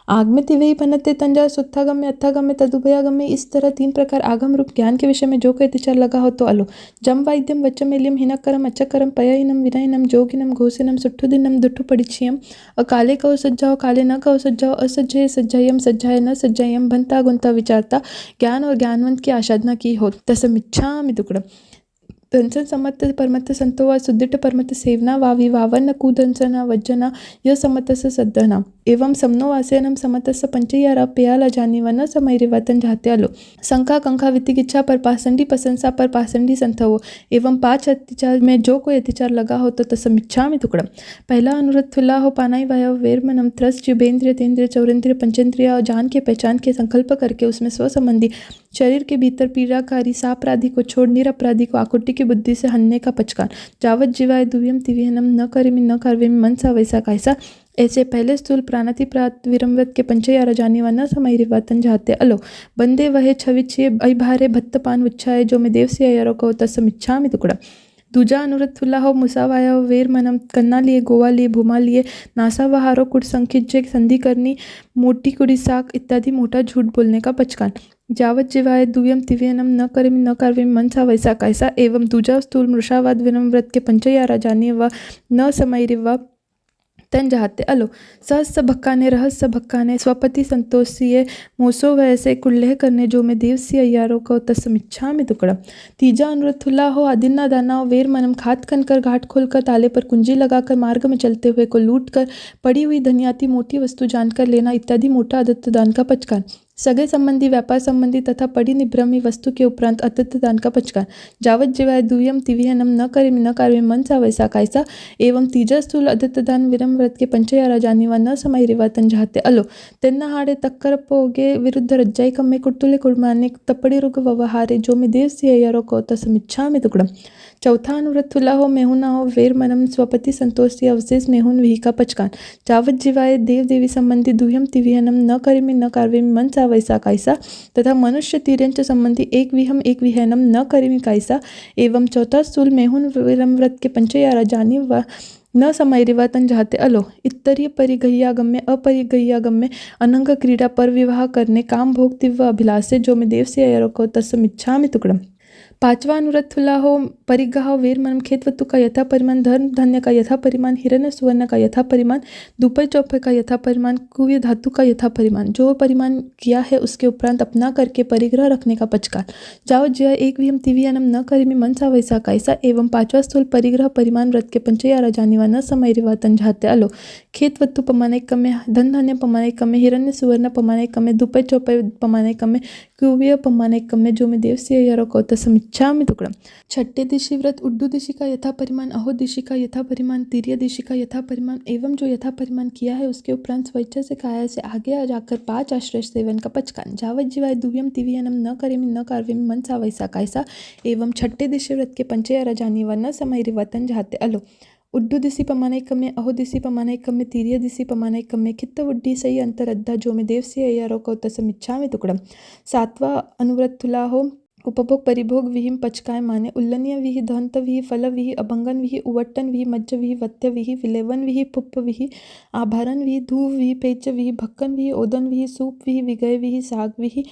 आग में तिवई बनते तंजा सुत्थागम्य अत्थागम्य तदुभयागम्य। इस तरह 3 प्रकार आगम रूप ज्ञान के विषय में जो कोई विचार लगा हो तो अलो। जम वाद्यम वच्चमेलियम हिनकरम अच्छकरम पयहिनम विनयनम जोगिनम घोषिनम सुट्ठुदिनम दुट्ठु परिच्छियम। अकाले कहो सज्जाओ काले न कहो सज्जाओ। असज्जय सज्जायम सज्जाय न सज्जायम। भंता गुंता विचारता ज्ञान और ज्ञानवंत की आसाधना की हो। तसमिच्छामि दुक्कडम। दंसन समत्त परमत्त संतो वा सुदिट परमत्त सेवना वा विवावन्न कुदंसना वज्जना यह समतस्य सद्धना। एवं समनो वासेनम समतस्य पंचयारा पेयाला जानी व न समैरिवतन जाते अलो। शंका कंका वितिकिच्छा पर पासंडी प्रशंसा पर पासंडी संथवो। एवं 5 अत्याचार में जो कोई अत्याचार लगा हो तो तसमिच्छामि दुक्कडम। पहला अनुरोध खुला हो पानाई वायव वेरमनम त्रस जिबेंद्रिय तेंद्रिय चौरेंद्रिय पंचेंद्रिय और जान के पहचान के संकल्प करके उसमें स्व संबंधी शरीर के भीतर पीड़ाकारी सापराधी को छोड़ निरपराधी को आकुटी की बुद्धि से हनने का पचकान। जावत जीवाय दुव्यम तिव्यनम न करेमि न कार्वेमि मनसा वैसा कैसा। ऐसे पहले स्थूल प्राणाति प्रात विरमृत के पंचयारा जानी व न समैरिवतन जाते अलो। बंदे वहे छविच्छे अभारे भत्तपान उच्छाए जो मैं देव से अयरो को तसमिच्छामि दुक्कडम। दूजा अनुरथ थुल्ला हो मुसावाया वेर मनम कन्ना लिए गोवा लिए भूमा लिए नासा वहारो कुट संखिज्जे संधि करनी मोटी कुड़ी साक इत्यादि मोटा झूठ बोलने का पचकान। जावत जीवाय दुव्यम तिव्यनम न करेमि न कार्वेमि मनसा वैसा कैसा। एवं दूजा स्थूल मृषावाद विनम्रत के पंचयारा जानिए व न समैरिव तन जाते अलो। सहस भक्काने रहस्य भक्काने स्वपति संतोषिये मोसो वैसे कुल्लेह करने जो मैं देव सी अय्यारो को तसमिच्छामि दुक्कडम। तीजा अनुरोध थुल्ला हो आदिन्ना दाना वेर मनम खात कनकर घाट खोलकर ताले पर कुंजी लगाकर मार्ग में चलते हुए को लूट कर पड़ी हुई धनियाती मोटी वस्तु जानकर लेना इत्यादि मोटा आदित्य दान का पचकान। सगे संबंधी व्यापार संबंधी तथा पड़ी निभ्रमी वस्तु के उपरांत आदित्य दान का पचकान। जावत जीवाय दुव्यम तिव्यनम न करेमि न कार्वेमि मनसा वैसा कैसा। एवं तीजा स्थूल आदित्य दान विरमव्रत के पंचयारा जानी व न समैरिवतन जाते अलो। तेन्ना हाड़े तक्कर पोगे विरुद्ध रज्जाई कम्मे कुट्टुले कुड़माने तपड़ी रुग व्यवहारे जो मैं देव से अयरो को तसमिच्छामि दुक्कडम। चौथा अनुरोध थुल्ला हो मेहुना हो वेर मनम स्वपति संतोषी अवशेष मेहुन विही का पचकान। जावत जीवाय देव देवी संबंधी दुह्यम तिव्यनम न करेमि न कार्वेमि मनसा वैसा कैसा। तथा मनुष्य तिर्यंच संबंधी एक विहम एक विहनम न करेमि कैसा। एवं चौथा स्थूल मेहुन विरमव्रत के पंचयारा जानी व न समैरिवतन जाते अलो। इत्तरीय परिगह्यागम्य अपरिगह्यागम्य अनंग क्रीड़ा पर विवाह करने काम भोग तीव्र अभिलाषे जो मैं देव से अयरो को तसमिच्छामि दुक्कडम। पांचवा अनुरोध थुल्ला हो परिग्रह वेर मनम खेत वस्तु का यथा परिमाण धर्म धन्य का यथा परिमाण हिरण्य सुवर्ण का यथा परिमाण दुपय चौपय का यथा परिमाण कुव्य धातु का यथा परिमाण जो परिमाण किया है उसके उपरांत अपना करके परिग्रह रखने का पचकान। जाओ जय एक विहम तिव्यनम न करेमि मनसा वैसा कैसा। एवं 5वां स्थूल परिग्रह परिमाण व्रत के पंचयारा जानी व न समैरिवतन जाते अलो। खेत वस्तु पमाने कमे धन धान्य पमाने कमे हिरण्य सुवर्ण पमाने कमे दुपय चौपय पमाने कमे कुव्य पमाने कमे जो मैं देव से अयरो को तसमिच्छामि दुक्कडम। छठे दिशि व्रत उड्डू दिशि का यथा परिमाण अहो दिशि का यथा परिमाण तीर्य दिशि का यथा परिमाण एवं जो यथा परिमाण किया है उसके उपरांत स्वेच्छा से काया से आगे जाकर 5 आश्रय सेवन का पचकान। जावत जीवाय दुव्यम तिव्यनम न करेमि न कार्वेमि मनसा वैसा कैसा। एवं छठे दिशि व्रत के पंचयारा जानी व न समैरिवतन जाते अलो। उड्डू दिशि पमाने कमे अहो दिशि पमाने कमे तीर्य दिशि पमाने कमे खित्त वुड्डी सही अंतरद्धा जो मैं देव से अयरो को तसमिच्छामि दुक्कडम। 7वां अनुव्रत थुल्ला हो उपभोग परिभोग विहिम पचकाय माने उल्लनीय विहि दहंत विहि फल विहि अभंगन विहि उवट्टन विहि मज्ज विहि वत्य विहि विलेवन विहि पुप्प विहि आभारण विहि धूव विहि पेच विहि भक्कन विहि ओदन विहि सूप विहि विगय विहि साग विहि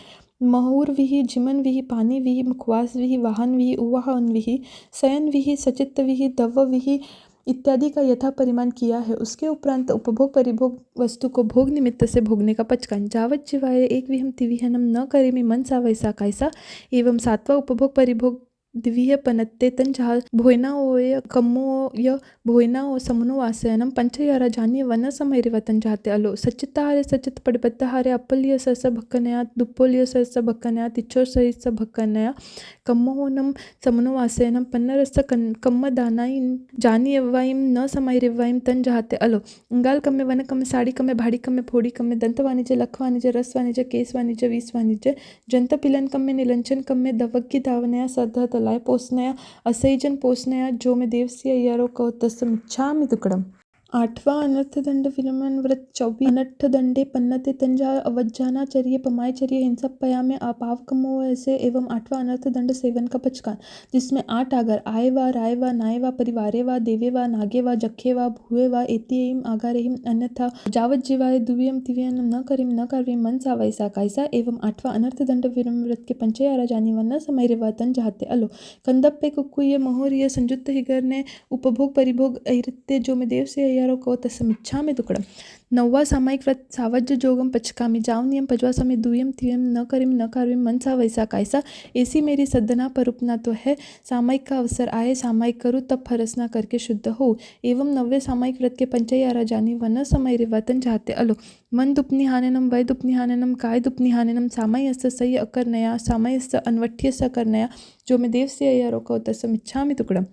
महूर विहि झिमन विहि पानी विहि मुखवास विहि वाहन विहि उवाहन विहि शयन विहि सचित्त विहि दव विहि इत्यादि का यथा परिमाण किया है उसके उपरांत उपभोग परिभोग वस्तु को भोग निमित्त से भोगने का पचकान। जावत जीवाय एक विहम तिव्यनम न करेमि मनसा वैसा कैसा। एवं 7वां उपभोग परिभोग द्विह पनत्ते तन जहा भोयना ओय कम्मो य भोयना ओ समनो वासयनम पंचयारा जानी व न समैरिवतन जाते अलो। सच्चित्ताहारे सच्चित पड़िबद्धहारे अप्पल्य सरस भक्कनया दुप्पोल्य सरस भक्कनया तिच्छोर सहित भक्कनया कम्मोहनम समनो वासयनम पन्नरस कम्म दानाई जानी अव्वाइम न समैरिवाइम तन जाते अलो। अंगाल कम्मे वन कम्मे साड़ी कम्मे भाड़ी कम्मे फोड़ी कम्मे दंत वाणिज्य लख वाणिज्य रस वाणिज्य केस वाणिज्य वीस वाणिज्य जंत पिलन कम्मे निलंचन कम्मे दवग्गी धावनया सद्ध तलाय पोसनया असैजन पोसनया जो मैं देव से अयरो को तसमिच्छामि दुक्कडम। 8वां अनर्थदंड विरमण व्रत 24 अनर्थदंडे पन्नते तंजा अवज्ञानाचर्य पमायचर्य हिंसा पयामे अपावकमो ऐसे एवं 8वां अनर्थदंड सेवन का पचकान, जिसमें 8 आगर आय वा राय वा नाय वा परिवारे वा देवे वा नागे वा जखे वा भूए वा एतियम आगारेहिम अन्यथा जावत जीवाय दुवियम तिवियम न करिम न कार्विम मन सा वैसा कायसा एवं 8वां अनर्थदंड विरमण व्रत के पंचयारा जानी व न समय रे वतन जहाते अलो कंदप्पे कुकुय महोरिय संयुक्त हिगर ने उपभोग परिभोग ऐरित्य जो में देव से को तस्मिच्छा में टुकड़ा। 9वां सामायिक व्रत सावज्य जोगम पचकामी जाव नियम 5वां समय दुयम तियम न करिम न कार्विम मन सा वैसा कायसा ऐसी मेरी सदना पर उपना तो है। सामायिक का अवसर आए सामायिक करूँ तब फरसना करके शुद्ध हो एवं 9वें सामायिक व्रत के पंचयारा जानी वन समय रिवतन जाते अलो मन दुपनी हानेनम वै दुपनी हानेनम काय दुपनी हानेनम सामयस्य सही अकर नया सामयस्य अनवठ्य स कर नया जो में देव से अय्यारो को तस्मिच्छा में टुकड़ा।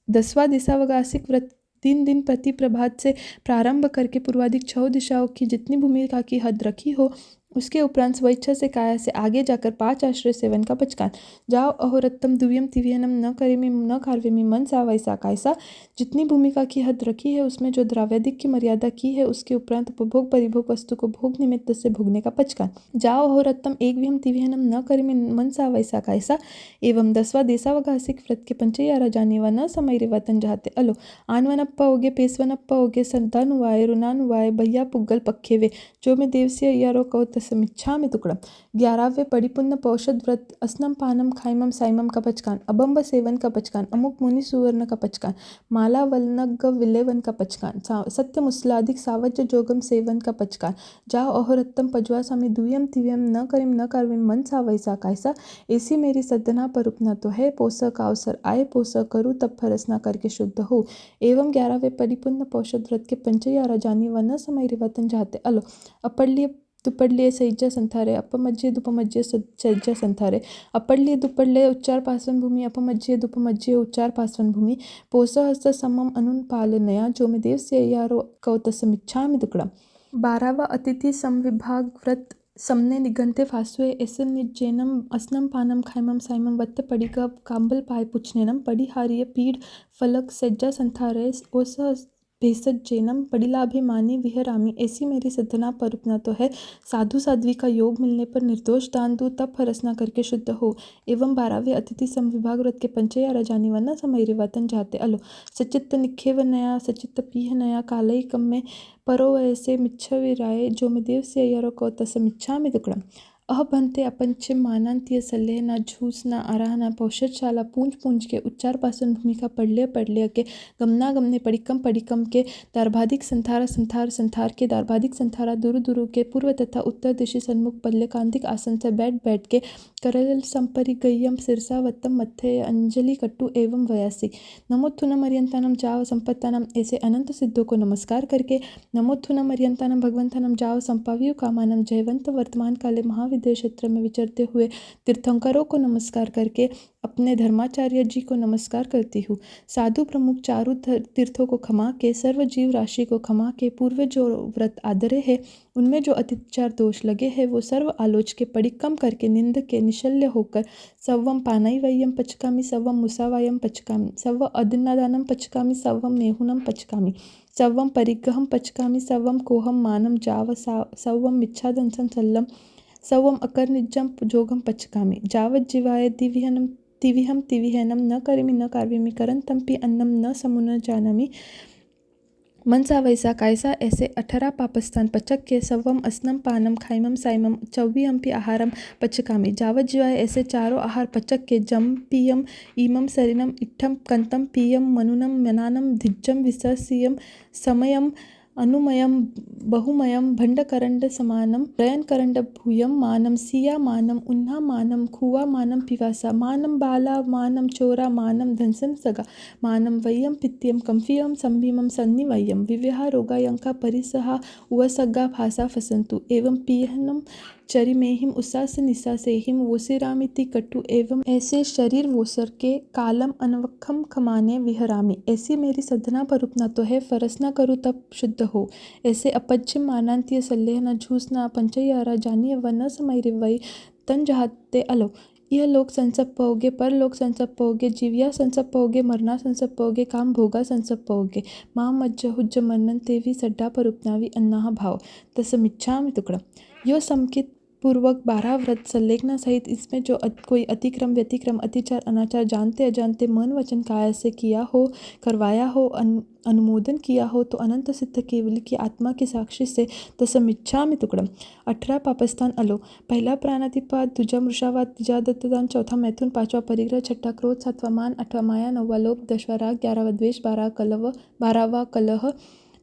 10वां दिशावगासिक व्रत 3 दिन प्रति प्रभात से प्रारंभ करके पूर्वाधिक 6 दिशाओं की जितनी भूमिका की हद रखी हो उसके उपरांत स्वेच्छा से काया से आगे जाकर 5 आश्रय सेवन का पचकान जाओ अहोरत्तम दुव्यम तिव्यनम न करेमी न कार्वेमी मन सा वैसा कायसा जितनी भूमिका की हद रखी है उसमें जो द्रव्याधिक की मर्यादा की है उसके उपरांत उपभोग परिभोग वस्तु को भोग निमित्त से भोगने का पचकान जाओ अहोरत्तम एक व्यम तिव्यनम न करेमी मन सा वैसा कायसा एवं 10वां देशावगासिक व्रत के पंचयारा जाने व न समय रे वतन जाते अलो आनवनप्पा होगे पेसवनप्पा होगे संतानुवाय रुनानुवाय भैया पुग्गल पक्खेवे जो में देव से अय्यारो को तस्मिच्छा में टुकड़ा। 11वें परिपुन्न पौषद व्रत अस्नम पानम खाइमम साइमम का पचकान अबंब सेवन का पचकान अमुक मुनि सुवर्ण का पचकान माला वलनग विलेवन का पचकान सत्य मुस्लाधिक सावज्य जोगम सेवन का पचकान जाओ अहोरत्तम पजवा स्वामी दुयम तिव्यम न करिम न कार्विम मन सा वैसा कायसा ऐसी मेरी सदना पर उपना तो है पोषक का अवसर आए पोषक करूँ तब फरसना करके शुद्ध हो एवं 11वें परिपूर्ण पौषद व्रत के पंचयारा जानी व न समय रिवतन जाते अलो अपड़लिय दुपड़लिय सैज्य संथारे अपमज्य दुपमज्य सैज्य संथारे अपड़लिय दुपड़लिय उच्चार पार्श्वन भूमि अपमज्य दुपमज्य उच्चार पार्श्वन भूमि पोषहस्त समम अनुन पालनया जो में देव से अय्यारो कौतसमिच्छा में दुकड़ा। 12वां अतिथि समविभाग व्रत समने निगंते फासुए ऐसे निज्जैनम अस्नम पानम खाइमम साइमम वत्त पड़िका कांबल पाय पुछनेनम पड़ी हारिय पीड़ फलक सज्जा संथारे ओस भेषज जैनम पड़िलाभिमानी विहरामी ऐसी मेरी सदना पर उपना तो है। साधु साध्वी का योग मिलने पर निर्दोष दान दूँ तब फरसना करके शुद्ध हो एवं 12वें अतिथि समविभाग व्रत के पंचयारा जानी वना समय रिवतन जाते अलो सचित्त निखेव नया सचित्त पीह नया कालई कम में परो ऐसे मिच्छा विराय जो में देव से अय्यारो को तस्मिच्छा में दुकड़ा। अहभंते अपंच मानांत्य सल्लेह ना झूस ना आराहना पौषदशाला पूंज पूंज के उच्चार पासन भूमिका पढ़ले के गमना गमने पड़िकम के दार्भाधिक संथारा संथार संथार के दार्भाधिक संथारा दुरु के पूर्व तथा उत्तर दिशि सन्मुख पल्लेकांतिक आसन से बैठ के करल संपरिगय्यम सिरसा वत्तम मध्य अंजलि कट्टु एवं वयासी नमोत्थुनम अर्यंतानम जाव संपत्तानम ऐसे अनंत सिद्धों को नमस्कार करके नमोत्थुनम अर्यंतानम भगवंतानम जाव संपाव्यु कामानम जयवंत वर्तमान काले महाविद्या क्षेत्र में विचरते हुए तीर्थंकरों को नमस्कार करके अपने धर्माचार्य जी को नमस्कार करती हूँ। साधु प्रमुख चारों तीर्थों को क्षमा के सर्व जीव राशि को क्षमा के पूर्व जो व्रत आदरे है उनमें जो अतिचार दोष लगे हैं वो सर्व आलोच के पड़िकम करके निंद के निशल्य होकर सव्वम पानई वयम पचकामी सव्वम मुसावायम पचकामी सव्व अदिन्नादानम पचकामी सव्वम मेहुनम पचकामी सव्वम परिग्रहम पचकामी सव्वम कोहम मानम जाव सव्वम मिच्छादंसम सल्लम सव्वम अकर्निजम जोगम पचकामी जावत जीवाय तिविहम तिविहनम न करिमि न कार्विमि करन तंपि अन्नम न समुन जानमि मन सा वैसा कायसा ऐसे 18 पापस्थान पचक के सव्वम अस्नम पानम खाइमम साइमम 24 आहारम पचकामी जावत जीवाय ऐसे चारों आहार पचक के जम पीयम ईमम सरिनम इट्ठम कंतम पीयम मनुनम मनानम धिज्जम विसर्सियम समयम अनुमयम बहुमयम भंडकरंड समानम प्रयनकरंड भूयम मानम सिया मानम उन्हा मानम खुआ मानम पिवासा मानम बाला मानम चोरा मानम धनसम सगा मानम वयम पित्यम कंफियम संभीमम सन्निवयम विव्याह रोगायंका परिसहा उवसग्गा भासा फसंतु एवं पीहनम चरिमेहिम उसास निसासेहिम वोसिरामिति कटु एवं ऐसे शरीर वोसर के कालम अनवखम खमाने विहरामी ऐसी मेरी सदना पर उपना तो है फरसना करूँ तब शुद्ध हो ऐसे अपज्य मानांत्य सल्लेह न झूस न पंचयारा जानिय व न समय रिवई तन जहाते अलो यह लोक संसप्पओगे, परलोक संसप्पओगे, जीविया संसप्पओगे, मरना संसप्पओगे, काम भोगा संसप्पओगे, मां मज्ज हुज्ज मन्नन तेवी सड्डा पर उपनावी अन्नाह भाव तसमिच्छामि तुकडम। यो समकित पूर्वक 12 व्रत संलेखना सहित इसमें जो कोई अतिक्रम व्यतिक्रम अतिचार अनाचार जानते अजानते मन वचन काया से किया हो, करवाया हो, अनुमोदन किया हो तो अनंत सिद्ध केवली की आत्मा के साक्षी से तसमिच्छामि तुकडम। 18 पापस्थान अलो। पहिला प्राणातिपात, दूजा मृषावाद, तीजा दत्तदान, चौथा मैथुन, पाचवा परिग्रह, छठा क्रोध, सातवा मान, आठवा माया, नववा लोभ, 10वां राग, 11वां द्वेष, 12वां कलह,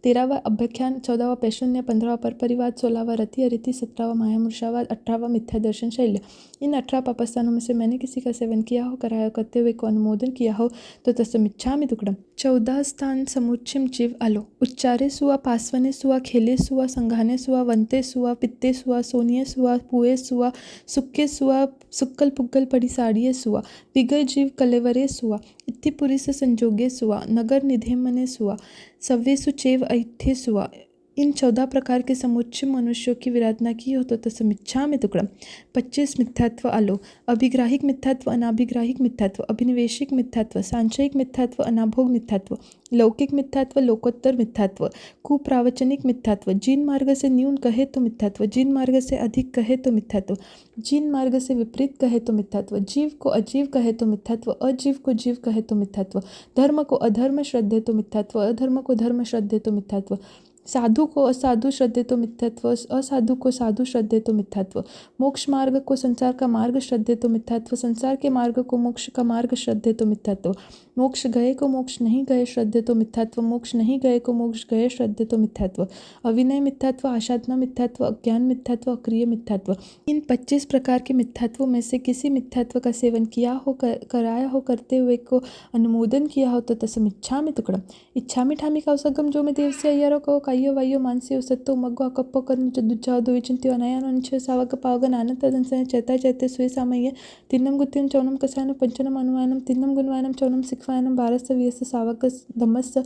13वां अभ्याख्यान, 14वां पैशून्य, 15वां परपरिवाद, 16वां रति अरिति, 17वां माया मृषावाद, 18वां मिथ्या दर्शन शैल्य। इन 18 पापस्थानों में से मैंने किसी का सेवन किया हो, कराया करते हुए को अनुमोदन किया हो तो तसमिच्छामि तुकडम। 14 स्थान समुच्चिम जीव आलो। उच्चारे सुआ, पासवने सुआ, खेले सुआ, संघाने सुआ, वंते सुआ, पित्ते सुआ, सोनिये सुआ, पुए सुआ, सुक्के सुआ, सुक्कल पुग्गल पड़ी साड़िये सुआ, विगय जीव कलेवरे सुआ, इत्थि पुरी से संजोगे सुआ, नगर निधेमने सुआ, सव्वेसु चेव ऐठे सुआ। इन 14 प्रकार के समुच्चय मनुष्यों की विराधना की हो तो तसमिच्छामि तुकडम। 25 मिथ्यात्व आलो। अभिग्राहिक मिथ्यात्व, अनाभिग्राहिक मिथ्यात्व, अभिनिवेशिक मिथ्यात्व, सांशयिक मिथ्यात्व, अनाभोग मिथ्यात्व, लौकिक मिथ्यात्व, लोकोत्तर मिथ्यात्व, कुप्रावचनिक मिथ्यात्व, जिन मार्ग से न्यून कहे तो मिथ्यात्व, जिन मार्ग से अधिक कहे तो मिथ्यात्व, जिन मार्ग से विपरीत कहे तो मिथ्यात्व, जीव को अजीव कहे तो मिथ्यात्व, अजीव को जीव कहे तो मिथ्यात्व, धर्म को अधर्म श्रद्धे तो मिथ्यात्व, अधर्म को धर्म श्रद्धे तो मिथ्यात्व, साधु को असाधु श्रद्धे तो मिथ्यात्व, असाधु को साधु श्रद्धे तो मिथ्यात्व, मोक्ष मार्ग को संसार का मार्ग श्रद्धे तो मिथ्यात्व, संसार के मार्ग को मोक्ष का मार्ग श्रद्धे तो मिथ्यात्व, मोक्ष गए को मोक्ष नहीं गए श्रद्धे तो मिथ्यात्व, मोक्ष नहीं गए को मोक्ष गए श्रद्धे तो मिथ्यात्व, अविनय मिथ्यात्व, आसाधना मिथ्यात्व, अज्ञान मिथ्यात्व, अक्रिय मिथ्यात्व। इन 25 प्रकार के मिथ्यात्वों में से किसी मिथ्यात्व का सेवन किया हो, कराया हो, करते हुए को अनुमोदन किया हो तो तसमिच्छामि तुकडम। इच्छामि ठामी कौसगम जो में देव से अय्यारो को कायो वायो मानसी सत्तो मग्गो अकप्पो करनी जो दुज्जाओ दो विचिंत्यो अनयानो निश्चय सावक पावगन आनंद दंसन चैता चैते सुय सामय्य तिन्नम गुत्तिम चौनम कसायनम पंचनम अनुवायनम तिन्नम गुणवायनम चौनम सिक्वायनम भारस्य व्यस्य सावक धम्मस्य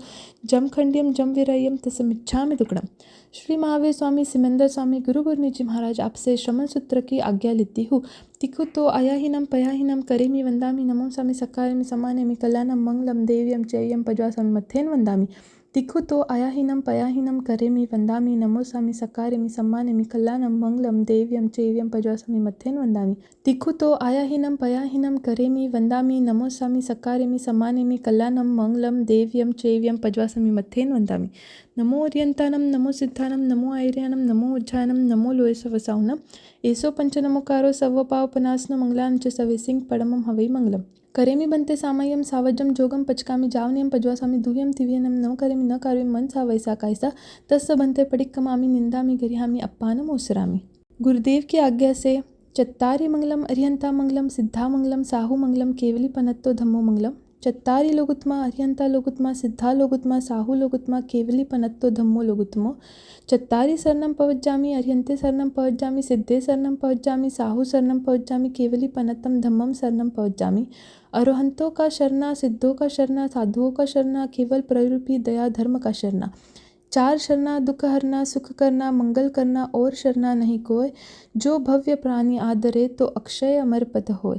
जम खंडियम जम विरयम तसमिच्छामि तुकडम। श्री महावीर स्वामी सिमंदर स्वामी गुरु गुरनी जी महाराज आपसे श्रमण सूत्र की आज्ञा लेती हूँ। तिखु तो आयाहीनम पयाहीनम करेमि वंदामि नमो स्वामी सकारेमि समानेमि कल्याणम मंगलम देव्यम चैयम पज्वासामि मथेन वंदामि। तिखु तो आयाहीनम पयाहीनम करेमि वंदामि नमो स्वामी सकारेमि सम्मानेमि कल्याणम मंगलम देव्यम चैव्यम पज्वासामि मथेन वंदामि। तिखु तो आयाहीनम पयाहीनम करेमि वंदामि नमो स्वामी सकारेमि सम्मानेमि कल्याणम मंगलम देव्यम चैव्यम पज्वासामि मथेन वंदामि। नमो अर्यंतानम नमो सिद्धानम नमो ऐर्यानम नमो उज्जायनम नमो लोयसवसाउनम एसो पंचनमोकारो सर्वपावपनासनो मंगलान च सवेसिंग परमम हवै मंगलम। करेमि बंते सामय्यम सावजम जोगम पचकामि जावनियम पज्वासामि दुह्यम तिव्यनम न करेमि न कार्य मन सा वैसा कायसा तस्य बंते पडिक्कमामि निंदामि गरिहामि अप्पानम ओसरामि। गुरुदेव की आज्ञा से चत्तारि मंगलम अरिहंता मंगलम सिद्धा मंगलम साहू मंगलम केवली पनत्तो धम्मो मंगलम। चत्तारि लोगुत्मा अरिहंता लोगुत्मा सिद्धा लोगुत्मा साहू लोगुत्मा केवली पनत्तो धम्मो लोगुत्मो। चत्तारि शरणं पवज्जामि अरिहंते शरणं पवज्जामि सिद्धे शरणं पवज्जामि साहू शरणं पवज्जामि केवली पनत्तम धम्मम शरणं पवज्जामि। अरोहंतों का शरणा, सिद्धों का शरणा, साधुओं का शरणा, केवल प्ररूपी दया धर्म का शरणा। 4 शरणा, दुख हरना, सुख करना, मंगल करना और शरणा नहीं कोय। जो भव्य प्राणी आदरे तो अक्षय अमर पद होय।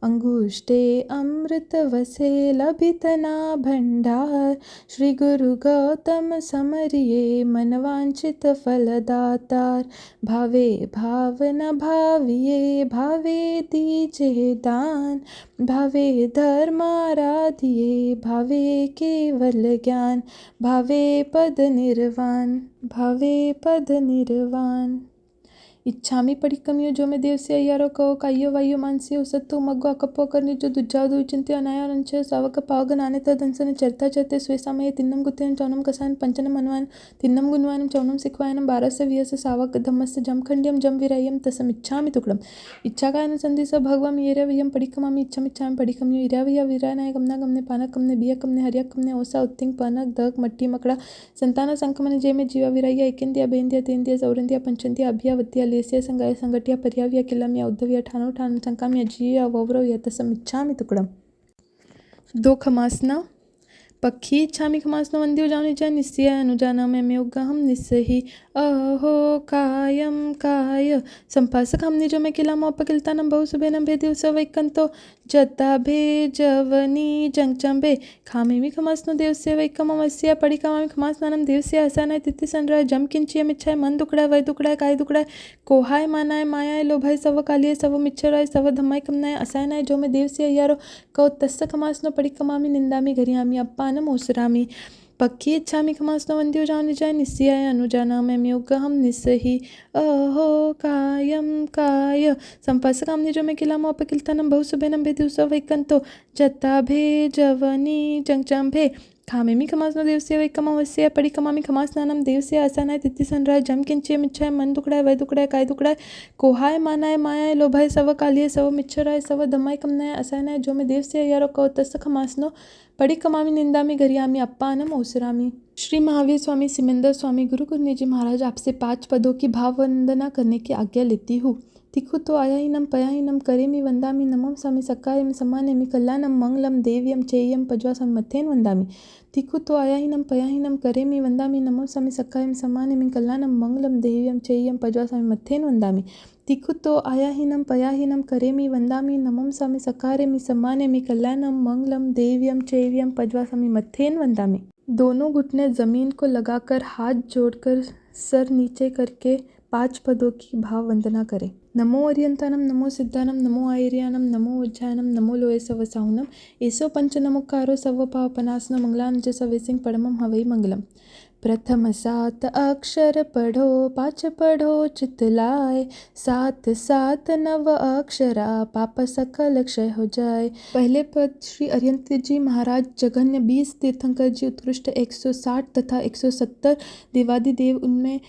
अंगुष्ठे अमृत वसे लभितना भंडार श्री गुरु गौतम समरिये मनवांचित फलदातार। भावे भाव न भाविये भावे दीजे दान भावे धर्माराधिये भावे केवल ज्ञान भावे पद निर्वाण भावे पद निर्वाण। इच्छामि पडिक्कमियो जो में देव से अय्यारो कहो कायो वायो मानसियो सत्तो मग्गो अकप्पो करनी जो दुज्जाओ दो विचिंत्यो अनयानंच सावक पावगन आनेत दंसन चरता चरते स्वे सामये तिन्नम गुत्तिम चौनम कसायन पंचनम अनुवायन तिन्नम गुणवायनम चौनम सिक्वायनम भारस्य व्यस्य सावक धम्मस्य जम खंडियम जम विरयम तसमिच्छामि तुकडम। इच्छा का अनुसंधिस भगवाम येरे वयम पडिक्कमामि इच्छामि पडिक्कमियो इरावया विरानाय गमना गमने पानक कमने बिया कमने हरिया कमने ओसा उत्तिंग पनक दक मट्टी मकड़ा संतान संकमने जे में जीवा विराया एकेंदिया बेंदिया तेंदिया सौरंदिया पंचंदिया अभिया वत्तिया लेसिया संगाया संगटिया पर्याविया किलमिया उद्धविया ठानो ठान संकामिया जिया वव्रव तसमिच्छामि तुकडम। 2 खमासना पक्षी इच्छामि खमासनो वंद्यो जानो जा निस्सय अनुजाना में योगहम निस्सहि अहो कायं काय संपासकं निजमे किलामोपकिलतानं बहुसुभेनं भेदिवसवैकन्तो जता भेजवनी जंगचंबे खामेमि खमास्नो देवस्य वैकममस्य पडिकमामि खमास्नानं देवस्य असानाय तिथि संराय जम किंचियमिच्छाय मन दुकड़ाय वय दुकड़ाय काय दुकड़ाय कोहाय मानाय मायाय लोभाय सव कालिय सव मिच्छराय सव धम्माय कमनाय असायनाय जो में देवस्य यारो कौ तस्य खमास्नो पडिकमामि निंदामि घरियामि अप्पानम ओसरामि पक्की इच्छामि खमास्नो वंद्यो जानि जाय निस्याय अनुजानाम्यम्योगहं निस्सहि अहो कायं काय संपासकं निजमे किलामोपकिलतानं बहुसुभेनं भेदिवसवैकन्तो जता भेजवनी जंगचंभे खामेमि खमास्नो देवस्य वैकममस्य पडिकमामि खमास्नानं देवस्य असानाय तिथि संराय जम किंचियमिच्छाय मन दुकड़ाय वय दुकड़ाय काय दुकड़ाय कोहाय मानाय मायाय लोभाय सव कालिय सव मिच्छराय सव धम्माय कमनाय असायनाय जो में देवस्य यारो कौ तस्य खमास्नो पडिकमामि निंदामि घरियामि अप्पानम ओसरामि। श्री महावीर स्वामी सिमंदर स्वामी गुरु गुरनी जी महाराज आपसे 5 पदों की भाव वंदना करने की आज्ञा लेती हूँ। तिखु तो आयाहीनम पयाहीनम करेमि वंदामि नमो स्वामी सक्कायमि सम्मानेमि कल्याणम मंगलम देव्यम चेय्यम पज्वासमि मथेन वंदामि। तिखु तो आयाहीनम पयाहीनम करेमि वंदामि नमो स्वामी सक्कायमि सम्मानेमि कल्याणम मंगलम देव्यम चेय्यम पज्वासमि मथेन वंदामि। तिखु तो आयाहीनम पयाहीनम करेमि वंदामि नमो स्वामी सक्कारेमि सम्मानेमि कल्याणम मंगलम देव्यम चेय्यम पज्वासमि मथेन वंदामि। दोनों घुटने ज़मीन को लगाकर हाथ जोड़कर सर नीचे करके 5 पदों की भाव वंदना करें। नमो अर्यंतानम नमो सिद्धानम नमो आयर्यानम नमो उज्जैनम नमो लोये सवसाहुनम एसो पंच नमोकारो सव पावपनासनो मंगलांज सवेसिंग परमम हवै मंगलम। प्रथम 7 अक्षर पढ़ो 5 पढ़ो चित लाए 7 7 9 अक्षरा पाप सकल क्षय हो जाए। पहले पद श्री अरिहंत जी महाराज जघन्य 20 तीर्थंकर जी उत्कृष्ट 160 तथा 170 देवादिदेव उनमें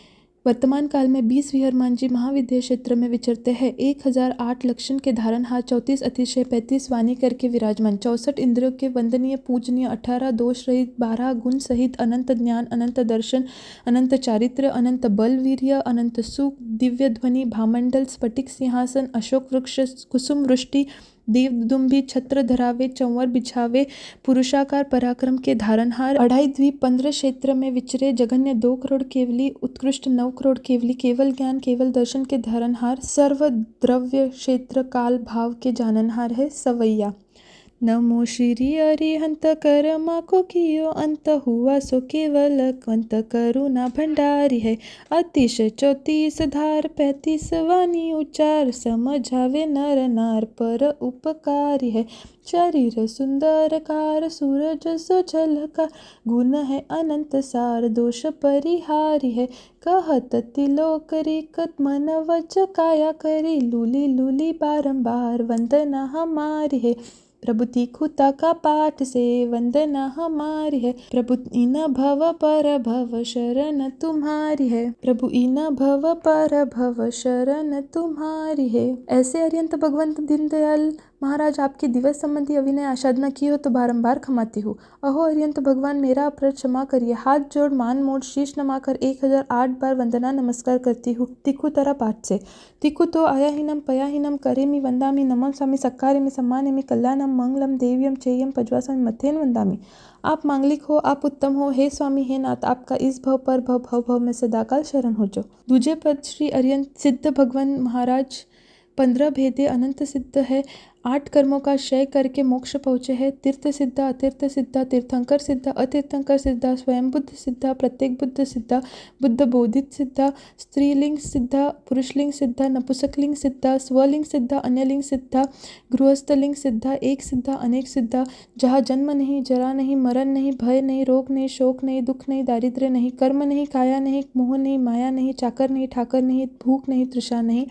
वर्तमान काल में 20 विहरमान जी महाविद्या क्षेत्र में विचरते हैं। 1008 लक्षण के धारणहार 34 अतिशय 35 वाणी करके विराजमान 64 इंद्रियों के वंदनीय पूजनीय 18 दोष रहित 12 गुण सहित अनंत ज्ञान अनंत दर्शन अनंत चारित्र अनंत बल वीर्य अनंत सुख दिव्य ध्वनि भामंडल स्फटिक सिंहासन अशोक वृक्ष कुसुम वृष्टि देवदुम्भी छत्र धरावे चंवर बिछावे पुरुषाकार पराक्रम के धारणहार 2.5 द्वीप 15 क्षेत्र में विचरे जघन्य 2 करोड़ केवली उत्कृष्ट 9 करोड़ केवली केवल ज्ञान केवल दर्शन के धारणहार सर्व द्रव्य क्षेत्र काल भाव के जाननहार है सवैया। नमो श्री अरिहंत करमा को कियो अंत हुआ सो केवल कंत करुणा भंडारी है। अतिशय 34 धार 35 वाणी उच्चार समझावे नर नार पर उपकारी है। शरीर सुंदर कार सूरज सो झलका गुण है अनंत सार दोष परिहारी है। कहत तिलोकरी कत मन वच काया करी लूली लूली बारंबार वंदना हमारी है। प्रभु तिखुता का पाठ से वंदना हमारी है। प्रभु इन भव पर भव शरण तुम्हारी है। प्रभु इन भव पर भव शरण तुम्हारी है। ऐसे अरिहंत भगवंत दीनदयाल महाराज आपकी दिवस संबंधी अविनय आसाधना की हो तो बारंबार क्षमाती हूँ। अहो अरिहंत भगवान मेरा अपराध क्षमा करिए। हाथ जोड़ मान मोड़ शीश नमाकर 1008 बार वंदना नमस्कार करती हूँ तिखु तरा पाठ से। तिखु तो आयाहीनम पयाहीनम करेमि वंदामि नमो स्वामी सक्कारेमि सम्मानेमि कल्याणम मंगलम देव्यम चेय्यम पज्वासमि मथेन वंदामि। आप मांगलिक हो आप उत्तम हो हे स्वामी हे नाथ आपका इस भव पर भव भव भव में सदाकाल शरण हो जो। दूजे पद श्री अरिहंत सिद्ध भगवान महाराज 15 भेदे अनंत सिद्ध है 8 कर्मों का क्षय करके मोक्ष पहुँचे हैं। तीर्थ सिद्धा अतीर्थ सिद्धा तीर्थंकर सिद्धा अतीर्थंकर सिद्धा स्वयं बुद्ध सिद्धा प्रत्येक बुद्ध सिद्धा बुद्ध बोधित सिद्धा स्त्रीलिंग सिद्धा पुरुषलिंग सिद्धा नपुंसकलिंग सिद्धा स्वलिंग सिद्धा अन्यलिंग सिद्धा गृहस्थलिंग सिद्धा एक सिद्धा अनेक सिद्धा जहाँ जन्म नहीं जरा नहीं मरण नहीं भय नहीं रोग नहीं शोक नहीं दुख नहीं दारिद्र्य नहीं कर्म नहीं काया नहीं मोह नहीं माया नहीं चाकर नहीं ठाकर नहीं भूख नहीं तृषा नहीं।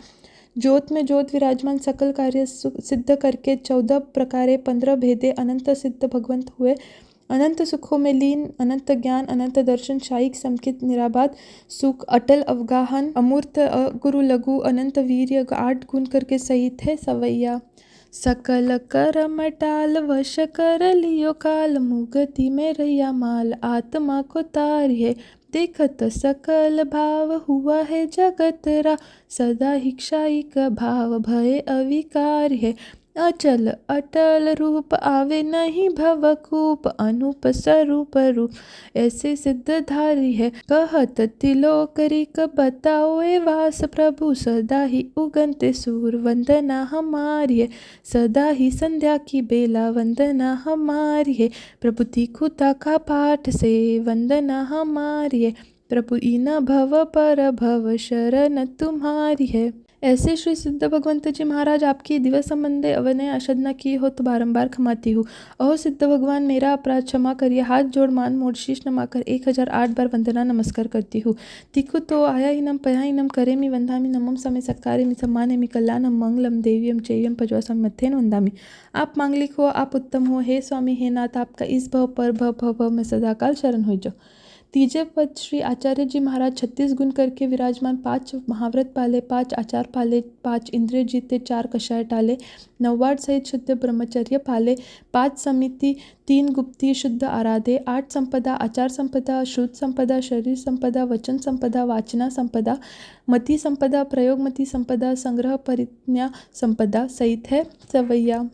ज्योत में ज्योत विराजमान सकल कार्य सिद्ध करके 14 प्रकारे 15 भेदे अनंत सिद्ध भगवंत हुए। अनंत सुखों में लीन अनंत ज्ञान अनंत दर्शन शायिक समकित निराबाद सुख अटल अवगाहन अमूर्त गुरु लघु अनंत वीर्य 8 गुण करके सहित है सवैया। सकल करम टाल वश कर लियो काल मुगति में रैया माल आत्मा को तारिये देखत सकल भाव हुआ है जगत रा सदा हिक्षाई का भाव भय अविकार है। अचल अटल रूप आवे नहीं भवकूप, अनूप स्वरूप रूप ऐसे सिद्धधारी है। कहत तिलोकरी क बताओ ए वास, प्रभु सदा ही उगनते सूर वंदना हमारी है। सदा ही संध्या की बेला वंदना हमारी है। प्रभु तीखुता का पाठ से वंदना हमारी है। प्रभु इन भव पर भव शरण तुम्हारी है। ऐसे श्री सिद्ध भगवंत जी महाराज आपकी दिव्य संबंधे अवनय आशधना की हो तो बारंबार क्षमाती हूँ। अहो सिद्ध भगवान मेरा अपराध क्षमा करिए। हाथ जोड़ मान मोड़ शीश नमाकर 1008 बार वंदना नमस्कार करती हूँ। तिखु तो आया ही नम पया ही नम करे मी वंदामी नमम समय सत्कारे मी सम्माने मी कल्याणम मंगलम देव्यम चैव्यम पजवासम मथेन वंदामी। आप मांगलिक हो, आप उत्तम हो, हे स्वामी हे नाथ, आपका इस भव पर भव में सदाकाल शरण हो जो। तीजे पद श्री आचार्य जी महाराज 36 गुण करके विराजमान, 5 महाव्रत पाले, 5 आचार पाले, 5 इंद्रिय जीते, 4 कषाय टाले, 9 सहित शुद्ध ब्रह्मचर्य पाले, 5 समिति, 3 गुप्ती शुद्ध आराधे, 8 संपदा, आचार संपदा, श्रुत संपदा, शरीर संपदा, वचन संपदा, वाचना संपदा, मति संपदा, प्रयोगमति संपदा, संग्रह परिज्ञा संपदा सहित है सवैया।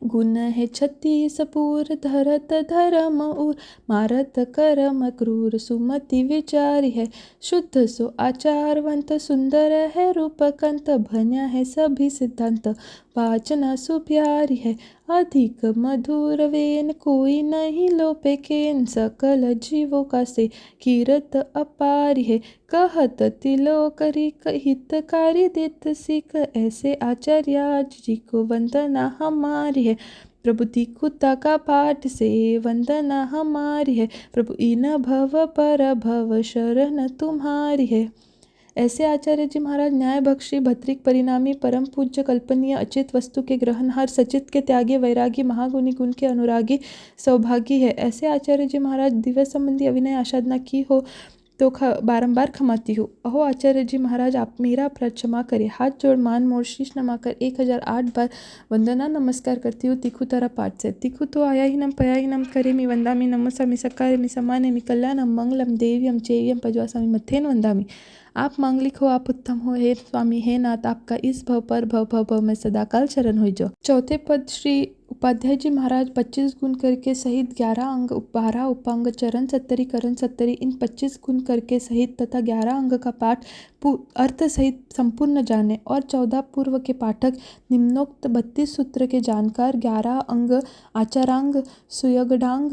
गुण है 36 पूर, धरत धर्म उर, मारत कर्म क्रूर, सुमति विचारी है। शुद्ध सो आचारवंत, सुंदर है रूपकंत, भन्या है सभी सिद्धांत, वाचना सुप्यारी है। अधिक मधुर वेन, कोई नहीं लोपे केन, सकल जीवों का से कीरत अपारी है। कहत तिलोकरी हितकारी दित सिख, ऐसे आचार्य जी को वंदना हमारी है। प्रभु तीखुता का पाठ से वंदना हमारी है। प्रभु इन भव पर भव शरण तुम्हारी है। ऐसे आचार्य जी महाराज न्याय भक्षी, भत्रिक, परिणामी, परम पूज्य, कल्पनीय, अचित वस्तु के ग्रहणहार, सचित के त्यागी, वैरागी, महागुणी, गुण के अनुरागी, सौभागी है। ऐसे आचार्य जी महाराज दिव्य संबंधी अविनय आसाधना की हो तो बारंबार क्षमाती हूँ। अहो आचार्य जी महाराज आप मेरा अपराध क्षमा करें। हाथ जोड़ मान मोड़ शीश नमाकर 1008 बार वंदना नमस्कार करती हूँ तिखु तरह पाठ से। तिखु तो आया ही नम पया ही नम करे मी वंदामी नमसा सकारे मी सम्माने मी कल्याणम मंगलम देव्यम चैव्यम पजवासामी मथेन वंदामी। आप मांगलिक हो, आप उत्तम हो, हे स्वामी हे नाथ, आपका इस भव पर भव में सदाकाल शरण हो जो। चौथे पद श्री उपाध्याय जी महाराज 25 गुण करके सहित 11 अंग, 12 उपांग, चरण 70, करण 70, इन 25 गुण करके सहित तथा 11 अंग का पाठ अर्थ सहित संपूर्ण जाने और 14 पूर्व के पाठक, निम्नोक्त 32 सूत्र के जानकार, 11 अंग, आचारांग, सुयगडांग,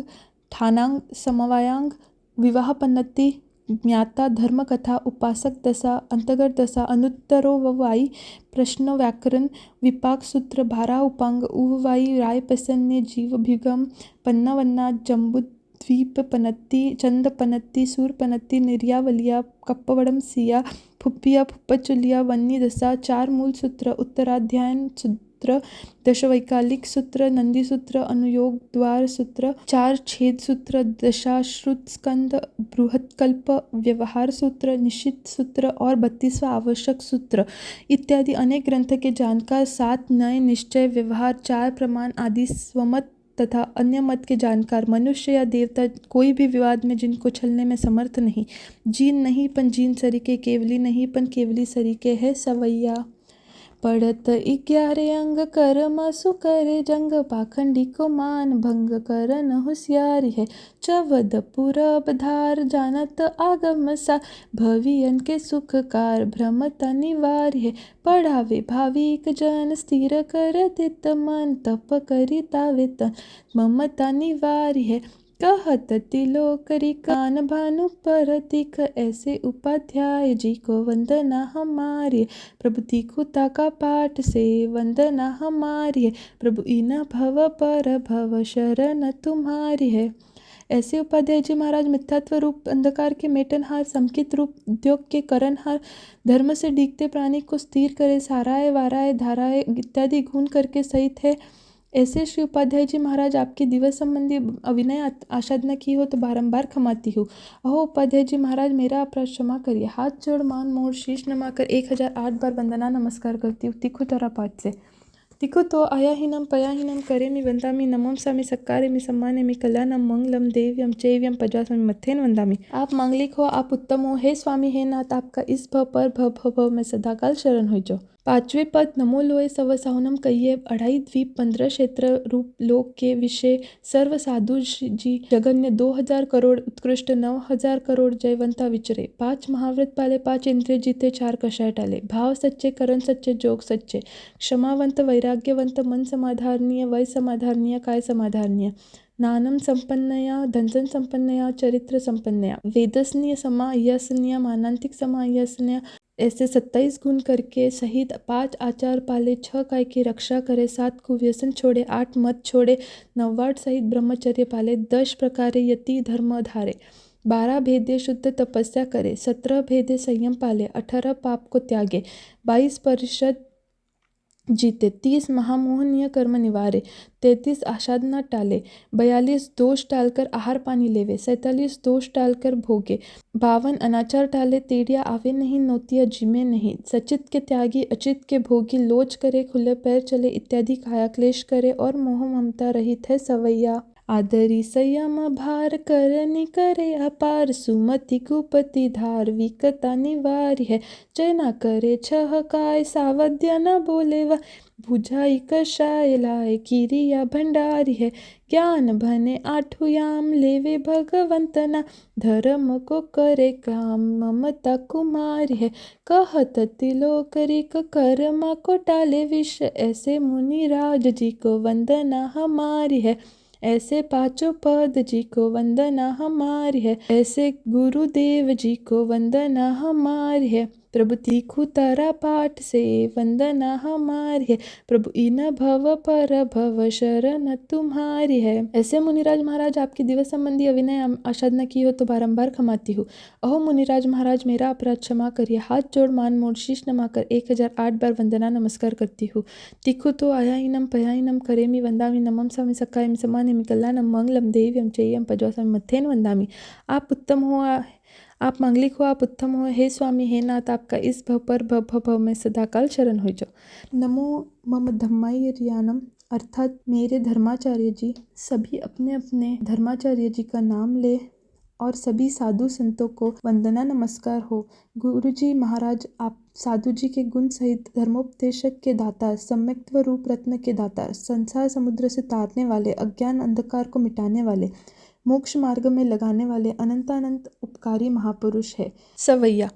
ठानांग, समवायांग, विवाह पन्नति, ज्ञाता, धर्म कथा, उपासक दशा, अंतर्गत दशा, अनुत्तरोववाई, प्रश्न, व्याकरण, विपाक सूत्र, 12 उपांग, उववाई, राय प्रसन्न, जीवभिगम, पन्नावन्ना, जम्बुद्वीप पनत्ति, चंद पनत्ति, सूर पनत्ति, निर्यावलिया, कप्पवड़म सिया, फुप्पिया, फुप्पचुलिया, वन्नी दशा, 4 मूल सूत्र, उत्तराध्यायन सूत्र, दशवैकालिक सूत्र, नंदी सूत्र, अनुयोग द्वार सूत्र, 4 छेद सूत्र, दशाश्रुत स्कंद, बृहत्कल्प, व्यवहार सूत्र, निश्चित सूत्र और 32वां आवश्यक सूत्र इत्यादि अनेक ग्रंथ के जानकार, 7 नए निश्चय, व्यवहार, 4 प्रमाण आदि, स्वमत तथा अन्य मत के जानकार, मनुष्य या देवता कोई भी विवाद में जिनको छलने में समर्थ नहीं, जीन नहीं पन जीन सरीके, केवली नहीं पन केवली सरीके है सवैया। पढ़त 11 अंग, कर्म सुकरे जंग, पाखंडी को मान भंग करन होशियारी है। 14 पूरब धार, जानत आगम सा, भवियन के सुखकार, भ्रमता निवार्य है। पढ़ावे भाविक जन, स्थिर कर दित मन, तप करी तावे तन, ममता निवार्य है। कहत तिलोकरी कान भानु परतिक, ऐसे उपाध्याय जी को वंदना हमारी। प्रभु तीखुता का पाठ से वंदना हमारी है। प्रभु इन भव पर भव शरण तुम्हारी है। ऐसे उपाध्याय जी महाराज मिथ्यात्व रूप अंधकार के मेटनहार, समकित रूप उद्योग के करणहार, धर्म से डीगते प्राणी को स्थिर करे, साराय वाराय धाराय इत्यादि गुण करके सहित है। ऐसे श्री उपाध्याय जी महाराज आपकी दिवस संबंधी अविनय आसाधना की हो तो बारंबार क्षमाती हूँ। अहो उपाध्याय जी महाराज मेरा अपराध क्षमा करिए। हाथ जोड़ मान मोड़ शीश नमाकर 1008 बार वंदना नमस्कार करती हूँ तिखु तरह पाठ से। तिखु तो आया ही नम पया ही नम करे मी वंदामी नमम सामी सकारे मी सम्माने मी कल्याणम मंगलम देव्यम चैव्यम पजवासामी मथेन वंदामी। आप मांगलिक हो, आप उत्तम हो, हे स्वामी हे नाथ, आपका इस भव पर भव में सदाकाल शरण हो जो। पांचवें पद नमो लोय सव साहुनम कहिए 2.5 द्वीप 15 क्षेत्र रूप लोक के विषय सर्व साधु जी जगन्य 2000 करोड़ उत्कृष्ट 9000 करोड़ जयवंता विचरे 5 महाव्रत पाले 5 इंद्रिय जीते 4 कषाय टाले भाव सच्चे करण सच्चे जोग सच्चे क्षमावंत वैराग्यवंत मन समाधारणीय वय समाधारणीय काय समाधारणीय नानम संपन्नया धनसन संपन्नया चरित्र संपन्नया वेदसनीय समायसनीय मानांतिक समायसनीय ऐसे 27 गुण करके सहित 5 आचार पाले 6 काय की रक्षा करे 7 कुव्यसन छोड़े 8 मत छोड़े 9 सहित ब्रह्मचर्य पाले 10 प्रकारे यति धर्म धारे 12 भेदे शुद्ध तपस्या करे 17 भेदे संयम पाले 18 पाप को त्यागे 22 परिषद जीते 30 महामोहनीय कर्म निवारे 33 आसाधना टाले 42 दोष टालकर आहार पानी लेवे 47 दोष टालकर भोगे 52 अनाचार टाले तेड़िया आवे नहीं नोतिया जिमे नहीं सचित के त्यागी अचित के भोगी लोच करे खुले पैर चले इत्यादि काया क्लेश करे और मोह ममता रहित है सवैया आदरी संयम भार करनी करे अपार सुमति कुपति धार्विकता निवार्य है जय न करे छह काय सावध्य न बोले व भुजाई कषाय लाए किरिया भंडारी है ज्ञान भने आठुयाम लेवे भगवंतना धर्म को करे काम ममता कुमारी है कहत तिलोकरिक कर्मा को टाले विष ऐसे मुनिराज जी को वंदना हमारी है ऐसे पांचों पद जी को वंदना हमारी है ऐसे गुरुदेव जी को वंदना हमारी है प्रभु तीखु तारा पाठ से वंदना हमारी है प्रभु इन भव पर भव शरण तुम्हारी है। ऐसे मुनिराज महाराज आपकी दिवस संबंधी अविनय आसाधना की हो तो बारंबार क्षमाती हूँ। अहो मुनिराज महाराज मेरा अपराध क्षमा करिए। हाथ जोड़ मान मोड़ शीश नमाकर 1008 बार वंदना नमस्कार करती हूँ। तीखु तो आयाहीनम पयाहीनम करेमि वंदामि नमम स्वामी सकायम समानिमि कल्याणम मंगलम देव्यम चेयम पजवास्वामी मथेन वंदामि। आप उत्तम हो, आप मंगलिक हो, आप उत्तम हो, हे स्वामी हे नाथ, आपका इस भव पर भव में सदाकाल शरण हो जाओ। नमो मम धम्माचार्यानम अर्थात मेरे धर्माचार्य जी सभी अपने अपने धर्माचार्य जी का नाम ले और सभी साधु संतों को वंदना नमस्कार हो। गुरु जी महाराज आप साधु जी के गुण सहित धर्मोपदेशक के दाता सम्यक्त्व रूप रत्न के दाता संसार समुद्र से तारने वाले अज्ञान अंधकार को मिटाने वाले मोक्ष मार्ग में लगाने वाले अनंतानंत उपकारी महापुरुष है सवैया।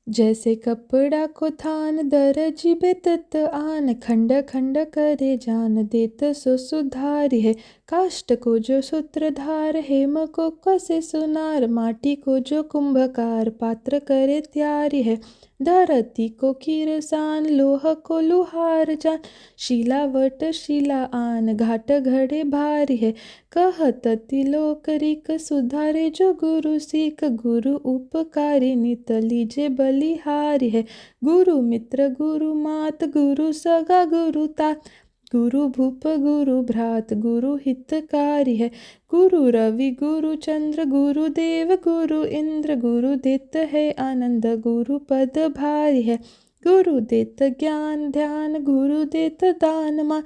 जैसे कपड़ा को थान दर्जी बेतत आन खंड खंड करे जान देत सो सुधारी है काष्ठ को जो सूत्रधार हेम को कसे सुनार माटी को जो कुंभकार पात्र करे त्यारी है धरती को कीरसान लोह को लुहार जान शिलावट शिला आन घाट घड़े भारी है कहत तिलोकरिक सुधारे जो गुरु सीख गुरु उपकारी नित लीजे बलिहारी है गुरु मित्र गुरु मात गुरु सगा गुरु तात गुरु भूप गुरु भ्रात गुरु हितकारी है गुरु रवि गुरु चंद्र गुरु देव गुरु इंद्र गुरु देत है आनंद गुरु पद भारी है गुरु देत ज्ञान ध्यान गुरु देत दान मान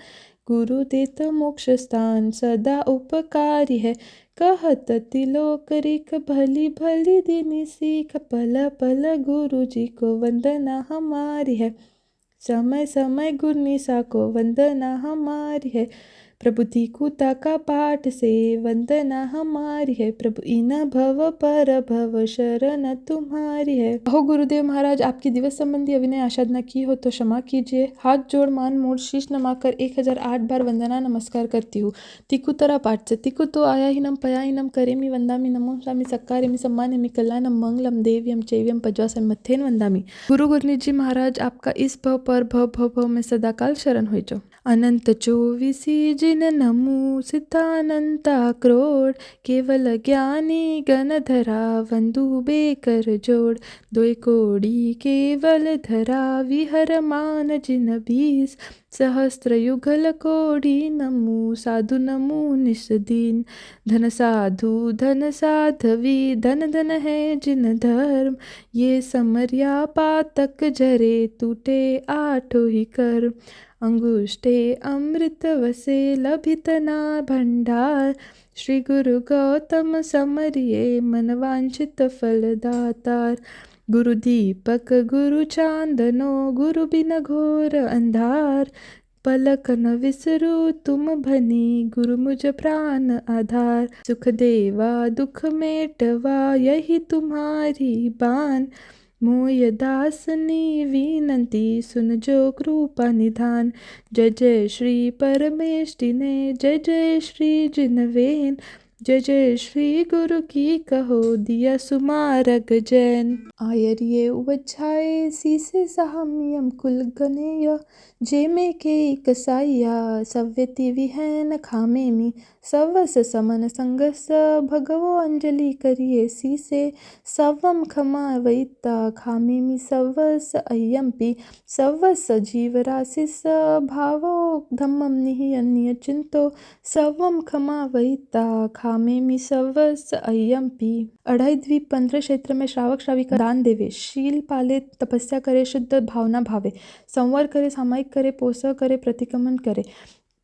गुरु देत मोक्ष स्थान सदा उपकारी है कहत तिलोकरिक भली भली दिनी सीख पल पल गुरु जी को वंदना हमारी है समय समय गुरनिसा को वंदना हमारी है प्रभु तीखुता का पाठ से वंदना हमारी है प्रभु इन भव पर भव शरण तुम्हारी है। अहो गुरुदेव महाराज आपकी दिवस संबंधी अविनय आसाधना की हो तो क्षमा कीजिए। हाथ जोड़ मान मोड़ शीश नमाकर 1008 बार वंदना नमस्कार करती हूँ। तिकुतरा पाठ से तिकु तो आयाहीनम पयाहीनम करेमि वंदामि नमो स्वामी सक्कारेमि सम्मानेमि कल्याणम मंगलम देव्यम चैव्यम पजवास्वामी मथेन वंदामि। गुरु गुरनीत जी महाराज आपका इस भव पर भव में सदाकाल शरण हो जाओ। अनंत 24 जिन नमु सिद्धानंता क्रोड़ केवल ज्ञानी गणधरा वंदु बेकर जोड़ दोय कोड़ी केवल धरा विहर मान जिन 20 सहस्त्र युगल कोड़ी नमु साधु नमु निस्दीन धन साधु धन साधवी धन धन है जिन धर्म ये समर्या पातक जरे टूटे आठो ही कर्म अंगुष्ठे अमृत वसे लभित ना भंडार श्री गुरु गौतम समरिये मनवांछित फलदातार गुरु दीपक गुरु चांदनो, गुरु बिन घोर अंधार। पलक न विसरू तुम भनी, गुरु मुझ प्राण आधार। सुख देवा दुख मेटवा, यही तुम्हारी बान। मोय दासनी विनंती, सुन जो कृपा निधान। जय जय श्री परमेष्टिने, जय जय श्री जिनवेन। जय जय श्री गुरु की कहो, दिया सुमारग जैन। आयरिये उवच्छाये सीसे साहम्यम कुल गनेय। जे में के कसाइया, सव्यति विहैन खामे मी। सवस समन संगस, भगवो अंजलि करिए सीसे। सवम खमा वैता, खामे मी सवस अय्यम्पि। सवस जीव राशिस, भावो धम्मम निहि अन्य चिंतो। सवम खमा वैता, खामे मी सवस अय्यम्पि। अढ़ाई द्वीप 15 क्षेत्र में श्रावक श्राविका दान देवे। शील पाले, तपस्या करे, शुद्ध भावना भावे। संवर करे, सामायिक करे, पोषण करे, प्रतिक्रमण करे।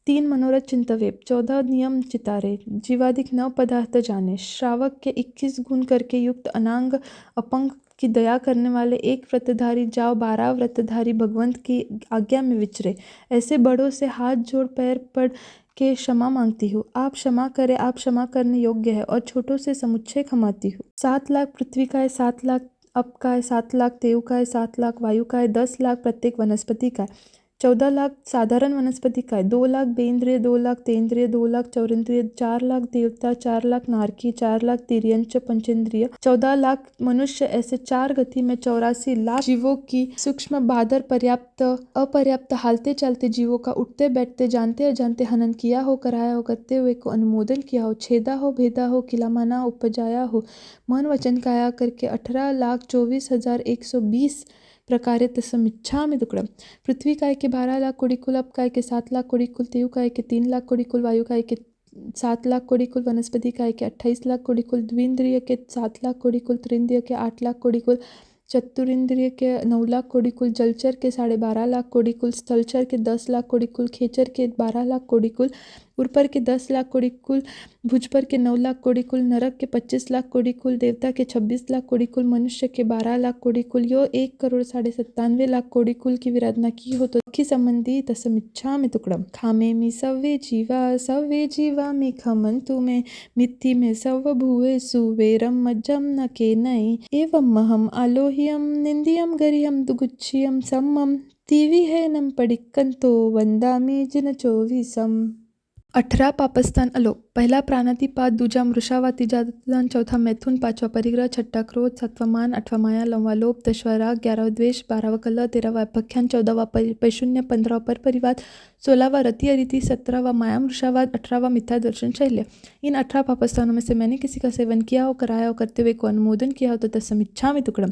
3 मनोरथ चिंतवे, 14 नियम चितारे। जीवादिक 9 पदार्थ जाने। श्रावक के 21 गुण करके युक्त, अनांग अपंग की दया करने वाले, एक व्रतधारी जाओ 12 व्रतधारी भगवंत की आज्ञा में विचरे। ऐसे बड़ों से हाथ जोड़ पैर पड़ के क्षमा मांगती हूँ। आप क्षमा करें, आप क्षमा करने योग्य है। और छोटों से समुच्चय क्षमाती हूँ। 7 लाख पृथ्वी का है, 7 लाख अप का है, 7 लाख तेव का है, 7 लाख वायु का है, 10 लाख प्रत्येक वनस्पति का है, 14 लाख साधारण वनस्पति का है, 2 लाख बेंद्रिय, 2 लाख तेंद्रिय, 2 लाख चौरेंद्रिय, 4 लाख देवता, 4 लाख नारकी, 4 लाख तिर्यंच पंचेंद्रिय, 14 लाख मनुष्य। ऐसे 4 गति में 84 लाख जीवों की सूक्ष्म बादर पर्याप्त अपर्याप्त हालते चालते जीवों का उठते बैठते जानते अजानते हनन किया हो, कराया हो, करते हुए को अनुमोदन किया हो, छेदा हो, भेदा हो, खिलामाना उपजाया हो, मन वचन काया करके 18,24,120 प्रकारे तसमिच्छामि दुक्कडम। पृथ्वी काय के 12 लाख कोटि कुल, अप काय के 7 लाख कोटि कुल, तेयु काय के 3 लाख कोटि कुल, वायु काय के 7 लाख कोटि कुल, वनस्पति काय के 28 लाख कोटि कुल, द्विंद्रिय के 7 लाख कोटि कुल, त्रिंद्रिय के 8 लाख कोटि कुल, चतुरिंद्रिय के 9 लाख कोटि कुल, जलचर के 12.5 लाख कोटि कुल, स्थलचर के 10 लाख कोटि कुल, खेचर के 12 लाख कोटि कुल, उर्पर के 10 लाख कोटि कुल, भुजपर के 9 लाख कोटि कुल, नरक के 25 लाख कोटि कुल, देवता के 26 लाख कोटि कुल, मनुष्य के 12 लाख कोटि कुल, यो 1,97 लाख कोटि कुल की विराधना की हो तो की संबंधी तसमिच्छामि तुकडम। खामे मी सव्वे जीवा में खमंतु में। मिथि में सव भुवे सुवेरम मज्जम न के नई। एवं महम आलोह्यम निंदियम गरियम दुगुच्छियम सम्मम। तीवी है नम पडिक्कंतो, वंदामी जिन 24। 18 पापस्थान अलोक। पहला प्राणातिपात, दूजा मृषावा, तीजा दत्तदान, चौथा मैथुन, 5वां परिग्रह, 6ठा क्रोध, 7वां मान, 8वां माया, 9वां लोभ, 10वां राग, 11वां द्वेष, 12वां कलह, 13वां अपख्यान, 14वां पैशून्य, 15वां परपरिवाद, 16वां रति अरिति, 17वां माया मृषावाद, 18वां मिथ्या दर्शन शैल्य। इन 18 पापस्थानों में से मैंने किसी का सेवन किया हो, कराया हो, करते हुए को अनुमोदन किया हो तो तत्समिच्छामि तुकडम।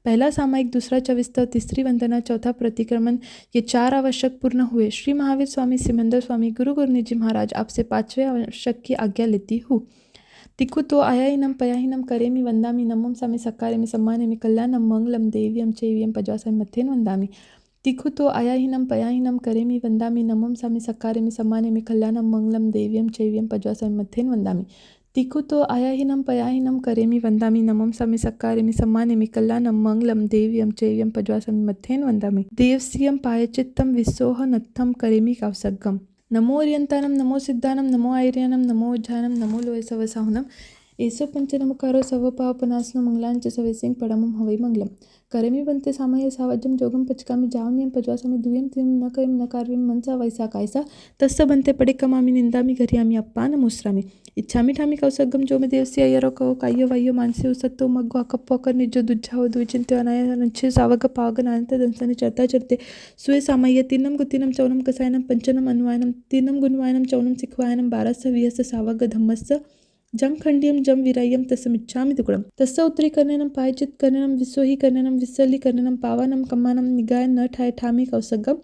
पहला सामायिक, दूसरा चविस्तव, तीसरी वंदना, चौथा प्रतिक्रमण, ये 4 आवश्यक पूर्ण हुए। श्री महावीर स्वामी सिमंदर स्वामी गुरु गुरुनी जी महाराज आपसे 5वें आवश्यक की आज्ञा लेती हूँ। तिक्खु तो आयाहीनम पयाहीनम करेमि वंदामि, नमों सामि सक्कारेमि सम्मानेमि, कल्याणम मंगलम देव्यम चैव्यम पज्वासामि मथेन वंदामि। तिक्खु तो आयाहीनम पयाहीनम करेमि वंदामि, नमों सामि सक्कारेमि सम्मानेमि, कल्याणम मंगलम देव्यम चैव्यम पज्वासामि मथेन वंदामि। तिक्खु तो आयाहीनम पयाहीनम करेमि वंदामि, नमों सामि सक्कारेमि सम्मानेमि, कल्याणम मंगलम देव्यम चैव्यम पज्वासामि मथेन वंदामि। देवस्यम पायचित्तम विसोह नत्थम करेमि कावसग्गम। नमो अर्यंतानम, नमो सिद्धानम, नमो आयर्यानम, नमो उज्जानम, नमो लोय सवसाहुनम। एसो पंचनमकारो सर्वपापनाशनो, मंगलांच सवेसिंग परमं हवै मंगलम। करेमि बंते सामय सावज्जम जोगम पचकामि, जावन्यम पज्वासामि, दूयम त्रियम न करिम न कार्विम, मनसा वैसा कायसा। तस्य बंते पडिक्कमामि, निंदामि घरियामि, अप्पानमुस्रामि। इच्छामि ठामि कौसग्गम, जो में देवस्य अय्यरो कहो कायो वायो मानसे उसत्तो मग्गो अकप्पोकर निजो दुज्जाहो दुविचिंत्यो अनाय नच्छे सावग पावगन अनंत दंसनि चरता चरते सुए सामय्य। तीनम गुत्तीनम चौनम कसायनम, पंचनम अनुवायनम, तीनम गुणवायनम, चौनम सिखवायनम, 12 विहस सावग धम्मस्य जम खंडियम जम विरायम तस्मिच्छामि तुकडम। तस्य उत्तरीकरणम पायचित करणम, विसोहीकरणम, विसलीकरणम, पावानम कम्मानम, निगायन न ठाय ठामि कौसग्गम।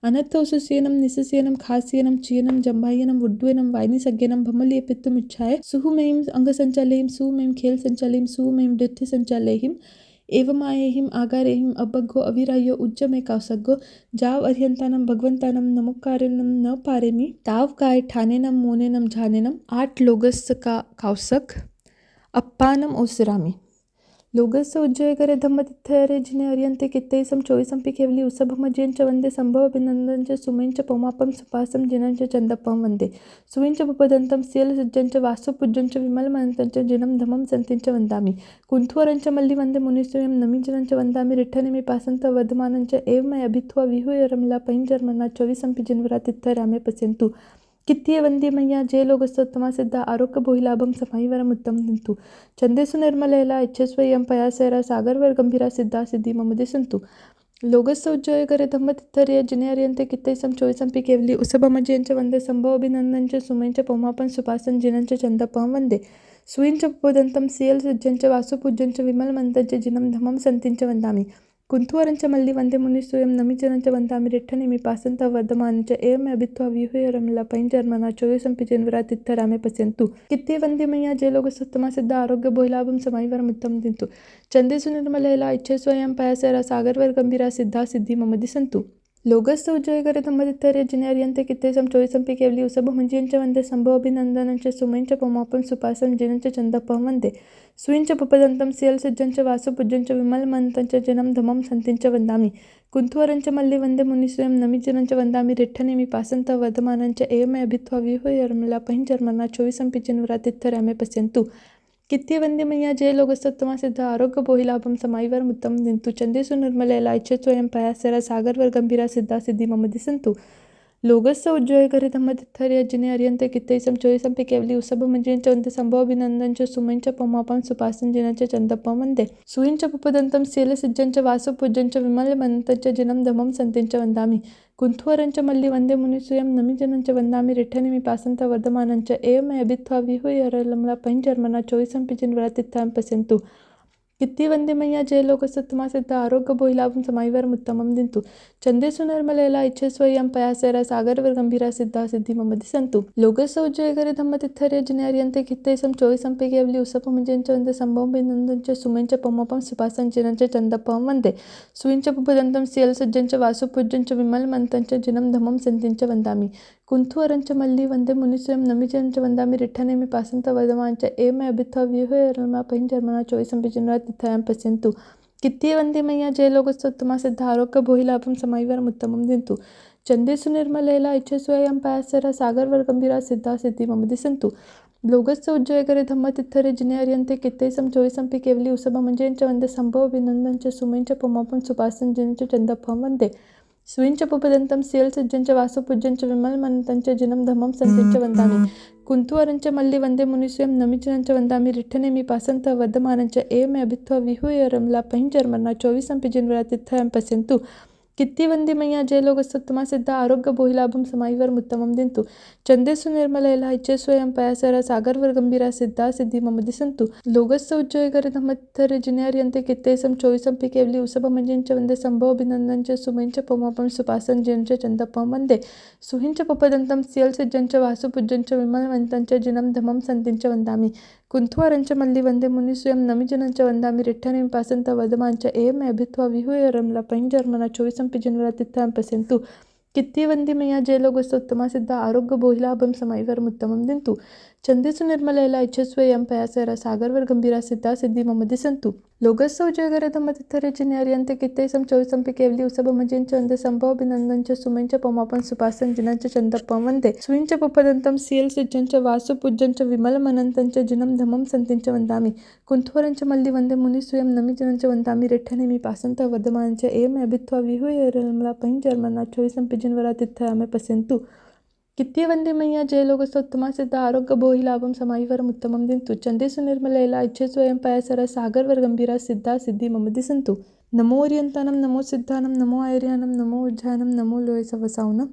अनर्थौसुस्येनम, निसस्येनम, खास्येनम, चीयनम, जम्भायनम, उड्डयनम, वायनिसज्ञनम, भमलीयपित्तुमिच्छाय, सुहुमेहिम अंगसंचालेहिम, सुहुमेहिम खेल संचालेहिम, सुहुमेहिम डिठ्ठि संचालेहिम, एवमायेहिम आगारेहिम, अबग्गो अविरायो उज्जमे कावसग्गो। जाव अर्यंतानम भगवंतानम नमोकारेनम न पारेमि, ताव काय ठानेनम मोनेनम झानेनम। 8 लोगस का कावसक, अप्पानम ओसरामी। लोगस्य उज्जयकरे धम्मतिथ्यरे जिने अर्यन्ते कित्तैसं चोविसंपि केवली उसभमज्यं च वन्दे सम्भवभिनन्दनं च सुमें च पौमापं सुपासं जिनं च चन्दपं वन्दे सुवीं च पुपदन्तं स्येलसज्जं च वासुपूज्यं च विमलमनन्तं च जिनं धमं सन्तिं च वन्दामि कुन्थुवरं च मल्लि वन्दे मुनिसूयं नमिजनं च वन्दामि रिठ्ठनिमि पासन्त वर्धमानं च एवमय अभित्वा विहूय रमला पैंजर्मना चोविसंपि जिन्वरातिथ्य रामे पश्यन्तु कित्तीय वंदी मैया जय लोकस्तोत्तमा सिद्ध आरोग्य भोहिलाभम समाईवरम उत्तम दिंतु चंदेसु निर्मलेला इच्छस्वयं पयासेरा सागरवर गंभीरा सिद्धा सिद्धि मम दिसंतु लोगस्य उज्जय करे धम्मतिथर्य जिने अर्यन्ते कित्तैसं चोविसंपि केवली उसभमज्यंच वन्दे सम्भवभिनन्दनं च सुमें च पौमापं सुपासं जिनं च चन्दपं वन्दे सुयं च पुपदन्तं सियल सज्जं च वासुपूज्यं च विमलमन्तं च जिनं धमं सन्तिं च वन्दामि कुन्थुवरं च मल्लि वन्दे मुनिसूयं नमिजनं च वन्दामि रिठ्ठनिमि पासन्त वर्धमानं च एवमय अभित्वा विहूय रमला पैंजर्मना चोविसंपि जिन्वरातिथ्य रामे पश्यन्तु कित्तीय वन्दे मैया जय लोकस्तोत्तमा सिद्ध आरोग्य भोहिलाभं समाईवरम उत्तम दिंतु चंदेसु निर्मलेला इच्छस्वयं पयासेरा सागरवर गंभीरा सिद्धा सिद्धि मम दिसंतु लोगस्य उज्जयकरे धम्मतिथ्यरे जिने अर्यन्ते कित्तैसं चोविसंपि केवली उसभमज्यं च वन्दे सम्भवभिनन्दनं च सुमें च पौमापं सुपासं जिनं च चन्दपं वन्दे सुयं च पुपदन्तं स्येलसज्जं च वासुपूज्यं च विमलमनन्तं च जिनं धमं सन्तिं च वन्दामि कुन्थुवरं च मल्लि वन्दे मुनिसूयं नमिजनं च वन्दामि रिठ्ठनिमि पासन्त वर्धमानं च एवमय अभित्वा विहूय रमला पैंजर्मना चोविसंपि जिन्वरातिथ्य रामे पश्यन्तु कित्तीय वंदे मैया जय लोकस्तोत्तमा सिद्ध आरोग्य भोहिलाभं समाईवरम उत्तम दिंतु चंदेसु निर्मलेला इच्छस्वयं पयासेरा सागरवर गंभीरा सिद्धा सिद्धि मम दिसंतु लोगस्य उज्जयकरे धम्मतिथ्यरे जिने अर्यन्ते कित्तैसं चोविसंपि केवली उसभमज्यं च वन्दे सम्भवभिनन्दनं च सुमें च पौमापं सुपासं जिनं च चन्दपं वन्दे सुयं च पुपदन्तं स्येलसज्जं च वासुपूज्यं च विमलमनन्तं च जिनं धमं सन्तिं च वन्दामि कुन्थुवरं च मल्लि वन्दे मुनिसूयं नमिजनं च वन्दामि रिठ्ठनिमि पासन्त वर्धमानं च एवमय अभित्वा विहूय रमला पैंजर्मना चोविसंपि जिन्वरातिथ्यां पश्यन्तु कित्तीय वंदे मैया जय लोकस्तोत्तमा सिद्ध आरोग्य भोहिलाभं समाईवरम उत्तमं दिंतु चंदेसु निर्मलेला इच्छस्वयं पयासेरा सागरवर गंभीरा सिद्धा सिद्धि मम दिसंतु लोगस्य उज्जयकरे धम्मतिथ्यरे जिने अर्यन्ते कित्तैसं चोविसंपि केवली उसभमज्यं च वन्दे सम्भवभिनन्दनं च सुमें च पौमापं सुपासं जिनं च चन्दपं वन्दे सुयं च पुपदन्तं स्येलसज्जं च वासुपूज्यं च विमलमनन्तं च जिनं धमं सन्तिं च वन्दामि कुन्थुवरं च मल्लि वन्दे मुनिसूयं नमिजनं च वन्दामि रिठ्ठनिमि पासन्त वर्धमानं च एवमय अभित्वा विहूय रमला पैंजर्मना चोविसंपि जिन्वरातिथ्यां पश्यन्तु कित्तीय वंदे मैया जय लोकस्तोत्तमा सिद्ध आरोग्य भोहिलाभं समाईवरम उत्तमं दिंतु चंदेसु निर्मलेला इच्छस्वयं पयासेरा सागरवर गंभीरा सिद्धा सिद्धि मम दिसंतु लोगस्य उज्जयकरे धम्मतिथ्यरे जिने अर्यन्ते कित्तैसं चोविसंपि केवली उसभमज्यं च वन्दे सम्भवभिनन्दनं च सुमें च पौमापं सुपासं जिनं च चन्दपं वन्दे सुयं च पुपदन्तं स्येलसज्जं च वासुपूज्यं च विमलमनन्तं च जिनं धमं सन्तिं च वन्दामि कुन्थुवरं च मल्लि वन्दे मुनिसूयं नमिजनं च वन्दामि रिठ्ठनिमि पासन्त वर्धमानं च एवमय अभित्वा विहूय रमला पैंजर्मना चोविसंपि जिन्वरातिथ्यां पश्यन्तु कित्तीय वंदे मैया जय लोकस्तोत्तमा सिद्ध आरोग्य भोहिलाभं समाईवरम उत्तमं दिंतु चंदेसु निर्मलेला इच्छस्वयं पयासेरा सागरवर गंभीरा सिद्धा सिद्धि मम दिसंतु लोगस्य उज्जयकरे धम्मतिथ्यरे जिने अर्यन्ते कित्तैसं चोविसंपि केवली उसभमज्यं च वन्दे सम्भवभिनन्दनं च सुमें च पौमापं सुपासं जिनं च चन्दपं वन्दे सुयं च पुपदन्तं स्येलसज्जं च वासुपूज्यं च विमलमनन्तं च जिनं धमं सन्तिं च वन्दामि कुन्थुवरं च मल्लि वन्दे मुनिसूयं नमिजनं च वन्दामि रिठ्ठनिमि पासन्त वर्धमानं च एवमय अभित्वा विहूय रमला पैंजर्मना चोविसंपि जिन्वरातिथ्यां पश्यन्तु कित्तीय वंदे मैया जय लोकस्तोत्तमा सिद्ध आरोग्य भोहिलाभं समाईवरम उत्तमं दिंतु चंदेसु निर्मलेला इच्छस्वयं पयासेरा सागरवर गंभीरा सिद्धा सिद्धि मम दिसंतु लोगस्य उज्जयकरे धम्मतिथ्यरे जिने अर्यन्ते कित्तैसं चोविसंपि केवली उसभमज्यं च वन्दे सम्भवभिनन्दनं च सुमें च पौमापं सुपासं जिनं च चन्दपं वन्दे सुयं च पुपदन्तं स्येलसज्जं च वासुपूज्यं च विमलमनन्तं च जिनं धमं सन्तिं च वन्दामि कुन्थुवरं च मल्लि वन्दे मुनिसूयं नमिजनं च वन्दामि रिठ्ठनिमि पासन्त वर्धमानं च एवमय अभित्वा विहूय रमला पैंजर्मना चोविसंपि जिन्वरातिथ्यां पश्यन्तु कित्तीय वंदे मैया जय लोकस्तोत्तमा सिद्ध आरोग्य भोहिलाभं समाईवरम उत्तमं दिंतु चंदेसु निर्मलेला इच्छस्वयं पयासेरा सागरवर गंभीरा सिद्धा सिद्धि मम दिसंतु नमो अर्यन्तानं नमो सिद्धानं नमो आर्यानं नमो उज्जानं नमो लोय सवसावनं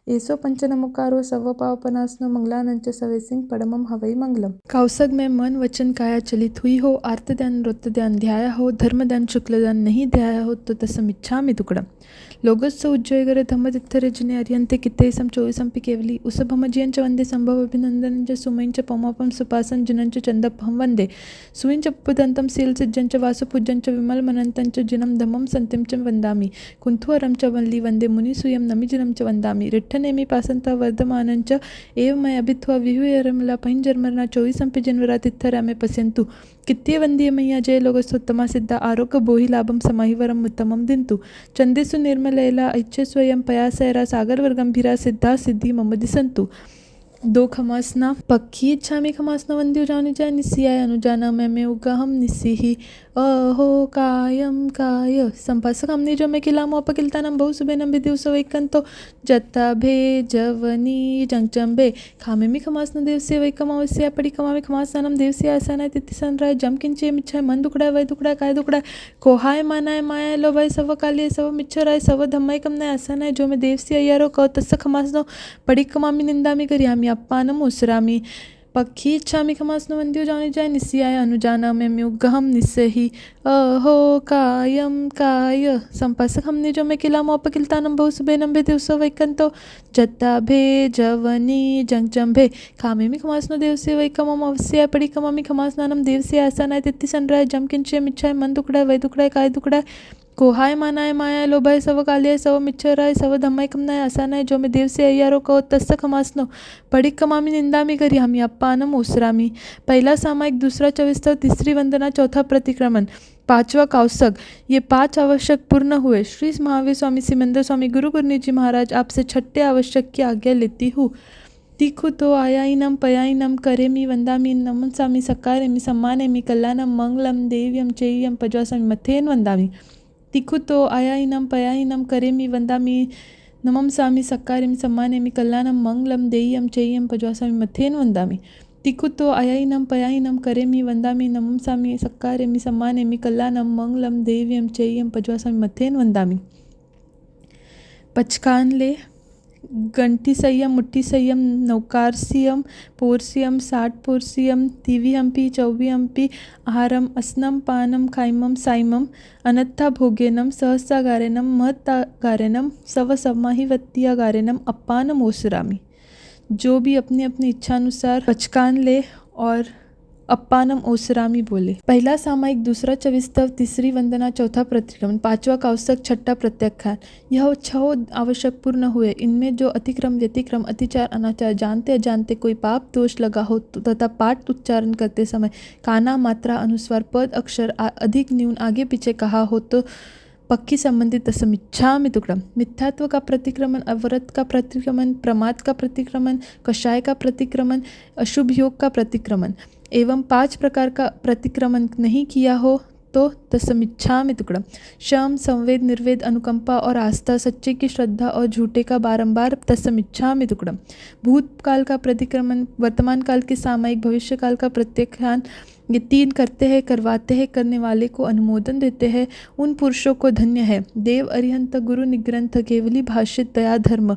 एसो पंचनमुकारो सर्वपापनाशनो मंगलानंच सवेसिंग परमम हवै मंगलम। कौसग में मन वचन काया चलित हुई हो, आर्त ध्यान नृत्य ध्यान ध्याया हो, धर्म ध्यान शुक्ल ध्यान नहीं ध्याया हो तो तस्मिच्छामि तुकडम। लोगस्य उज्जयकरे धम्मतिथ्यरे जिने अर्यन्ते कित्तैसं चोविसंपि केवली उसभमज्यं च वन्दे सम्भवभिनन्दनं च सुमें च पौमापं सुपासं जिनं च चन्दपं वन्दे सुयं च पुपदन्तं स्येलसज्जं च वासुपूज्यं च विमलमनन्तं च जिनं धमं सन्तिं च वन्दामि कुन्थुवरं च मल्लि वन्दे मुनिसूयं नमिजनं च वन्दामि रिठ्ठनिमि पठनेमि पासन्ता वर्धमानञ्च एवमयभित्वा विहूयरमला पैञ्जर्मरणा 24 जन्वरातित्थरामे पश्यन्तु कित्ते वन्दे मय्या जय लोकस्तोत्तमा सिद्धा आरोग्य बोहि लाभं समाहिवरम उत्तमं दिन्तु चन्देषु निर्मलैला ऐच्छे स्वयं पयासैरा सागरवर्गंभीरा सिद्धा सिद्धि मम दिसन्तु। 2 खमासना पक्षी इच्छामि खमासना वंद्यो जानी जाय निस्सियाय अनुजाना मैं उगाहम निस्सिहि अहो कायम काय संपासक हमने जो मैं किलामो अपकिलतानम बहु सुबेनम विदिवसो वैकंतो जत्ता भे जवनी जंगचंबे खामेमि खमासना देवस्य वैकमावस्य पड़ी कमामि खमासनम देवस्य आसनाय तिथिसनराय जम किंचे मिच्छाय मन दुखड़ा वै दुखड़ा काय दुखड़ा कोहाय मानाय माया लो वै सव कालिय सव मिच्छराय सव धम्माय कमनाय आसनाय जो मैं देवस्य अय्यारो क तस्य खमासनो पड़ी कमामि निंदामि करियामि अप्पानम उसरामि पक्षी इच्छामि खमासनो वंद्यो जानी जाय निस्सियाय अनुजाना मैं उगहम निस्सहि अहो कायम काय संपासक हमने जो मैं किलामो अपकिलतानम बहु सुबेनम विदिवसो वैकंतो जत्ता भे जवनी जंगचंभे खामेमि खमासनो देवस्य वैकमम अवस्य पड़ी कमामि खमासनानम देवस्य आसनाय तिथिसनराय जम किंचे मिच्छाय मन दुखड़ा वै दुखड़ा काय दुखड़ा कोहाय मानाय माया लोभाय सव कालिय सव मिच्छराय सव धम्माय कमनाय आसानाय जो मैं देव से अय्यारो को तस्य खमासनो पड़ी कमामि निंदामि करियामि अप्पानम उसरामि। पहला सामायिक, दूसरा चविस्तव, तीसरी वंदना, चौथा प्रतिक्रमण, 5वां कौसक। ये 5 आवश्यक पूर्ण हुए। श्री महावीर स्वामी सिमंदर स्वामी गुरु गुरनीत जी महाराज आपसे 6ठे आवश्यक की आज्ञा लेती हूँ। तिखु तो आयाइनम पयाइनम करेमि वंदामि नमसामि सकारेमि सम्मानेमि कल्याणम मंगलम देव्यम चेय्यम पज्वासामि मथेन वंदामि। तिखु तो आयाइनम पयाइनम करेमि वंदामि नमसामि सकारेमि सम्मानेमि कल्याणम मंगलम देय्यम चेय्यम पज्वासामि मथेन वंदामि। तिखु तो आयाइनम पयाइनम करेमि वंदामि नमसामि सकारेमि सम्मानेमि कल्याणम मंगलम देव्यम चेय्यम पज्वासामि मथेन वंदामि। पचकान ले गंटी संयम, मुट्ठी संयम, नौकारसियम, पोरसियम, 60 पोरसियम, तिविहंपि, चौविहंपि, आहारम, अस्नम, पानम, खाइमम, साइमम, अनत्था भोगेनम, सहस्रागारेनम, महत्तागारेनम, सव समाहिवत्यागारेनम, अप्पानम ओसरामि। जो भी अपनी अपनी इच्छानुसार पचकान ले और अप्पानम ओसरामी बोले। पहला सामायिक, दूसरा चविस्तव, तीसरी वंदना, चौथा प्रतिक्रमण, 5वां कौसक, 6ठा प्रत्याख्यान। यह 6 आवश्यक पूर्ण हुए। इनमें जो अतिक्रम, व्यतिक्रम, अतिचार, अनाचार, जानते अजानते कोई पाप दोष लगा हो तथा पाठ उच्चारण करते समय काना, मात्रा, अनुस्वार, पद, अक्षर अधिक न्यून आगे पीछे कहा हो तो पक्षी संबंधित तस्मिच्छामि तुकडम। मिथ्यात्व का प्रतिक्रमण, अवरत का प्रतिक्रमण, प्रमाद का प्रतिक्रमण, कषाय का प्रतिक्रमण, अशुभ योग का प्रतिक्रमण एवं 5 प्रकार का प्रतिक्रमण नहीं किया हो तो तस्मिच्छामि तुकडम। शम, संवेद, निर्वेद, अनुकंपा और आस्था, सच्चे की श्रद्धा और झूठे का बारंबार तस्मिच्छामि तुकडम। भूतकाल का प्रतिक्रमण, वर्तमान काल के सामायिक, भविष्य काल का प्रत्याख्यान, ये 3 करते हैं, करवाते हैं, करने वाले को अनुमोदन देते हैं, उन पुरुषों को धन्य है। देव अरिहंत गुरु निग्रंथ केवली भाष्य दया धर्म,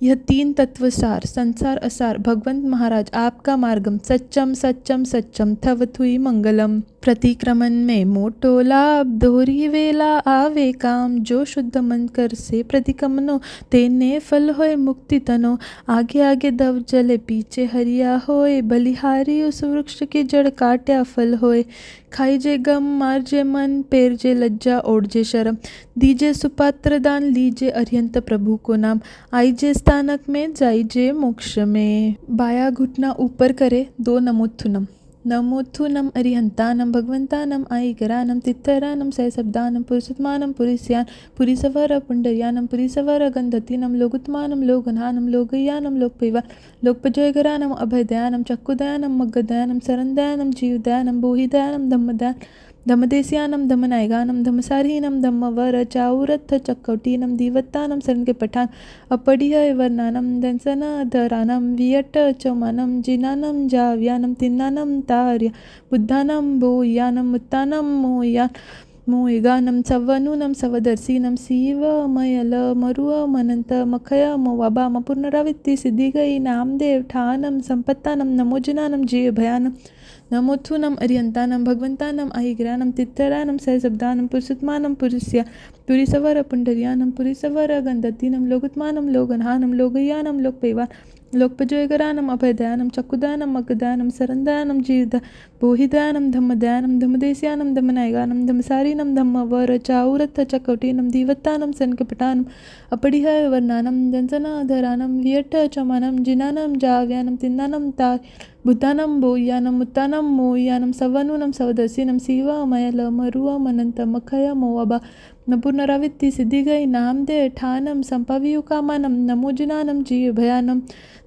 यह 3 तत्वसार, संसार असार, भगवंत महाराज आपका मार्गम, सच्चम सच्चम सच्चम थवथुई मंगलम। प्रतिक्रमण में मोटो लाभ, दोहरी वेला आवे काम, जो शुद्ध मन कर से प्रतिक्रमणो, तेने फल होए मुक्ति तनो। आगे आगे दव जले, पीछे हरिया होए, बलिहारी उस वृक्ष की जड़ काट्या फल होए। खाई जे गम, मार जे मन, पेर जे लज्जा, ओढ़ जे शर्म, दीजे सुपात्र दान, लीजे अरिहंत प्रभु को नाम, आई जे स्थानक में, जाई जे मोक्ष में। बाया घुटना ऊपर करे, 2 नमोत्थुनम। नमोत्थुनम अरिहंतानम भगवंतानम आईगरानम तित्थरानम सहसब्दानम पुरुषोत्मानम पुरिस्यान पुरीसवर पुंडर्यानम पुरीसवर गंधतीनम लोगुत्मानम लोगनानम लोगयानम लोकपैवा लोकपजयगरानम अभयदयानम चक्कुदयानम मग्गदयानम शरणदयानम जीवदयानम बोहिदयानम धम्मदयान धम्मदेस्यानम धम्मनायगानम धम्मसारीनम धम्मवर चाउरथ चक्कौटीनम दीवत्तानम शरण के पठान अपढ़िय वर्णानम दंसन धरानम वियट चौमानम जिनानम जाव्यानम तिन्नानम तार्य बुद्धानम बोयानम मुत्तानम मोयान मोयगानम सवनूनम सवदर्शीनम शिवमयल मरुव मनंत मखय मोवाबा मपुनरावृत्ति सिद्धि गई नामदेव ठानम संपत्तानम नमोजनानम जीव भयानम नमोत्थुनम अरिहंतानम भगवंतानम आहिग्रानम तित्थरानम सहसब्दानम पुरुषोत्मानम पुरुष्या पुरीसवर पुंडर्यानम पुरीसवर गंधतीनम लोगुत्मानम लोगनहानम लोगयानम लोकपैवान लोकपजोयकरानम अभयदयानम चक्षुदानम मग्गदानम सरंदानम जीवदा बोहिदानम धम्मदयानम धम्मदेस्यानम धम्मनायगानम धम्मसारीनम धम्मवर चाउरथ चकोटीनम दीवत्तानम सनकपटानम अपडिहाय वर्णानम जंसनाधरानम वियट्ट चमानम जिनानम जाव्यानम तिन्नानम ता बुद्धानम बोयानम मुत्तानम मोयानम सवनूनम सवदसीनम सीवामयलमरुवमनंतमखय मोवबा नपुनरावित्ति सिद्धिगई नामदे ठानम संपवियुकामानम नमोजिनानम जीय भयानम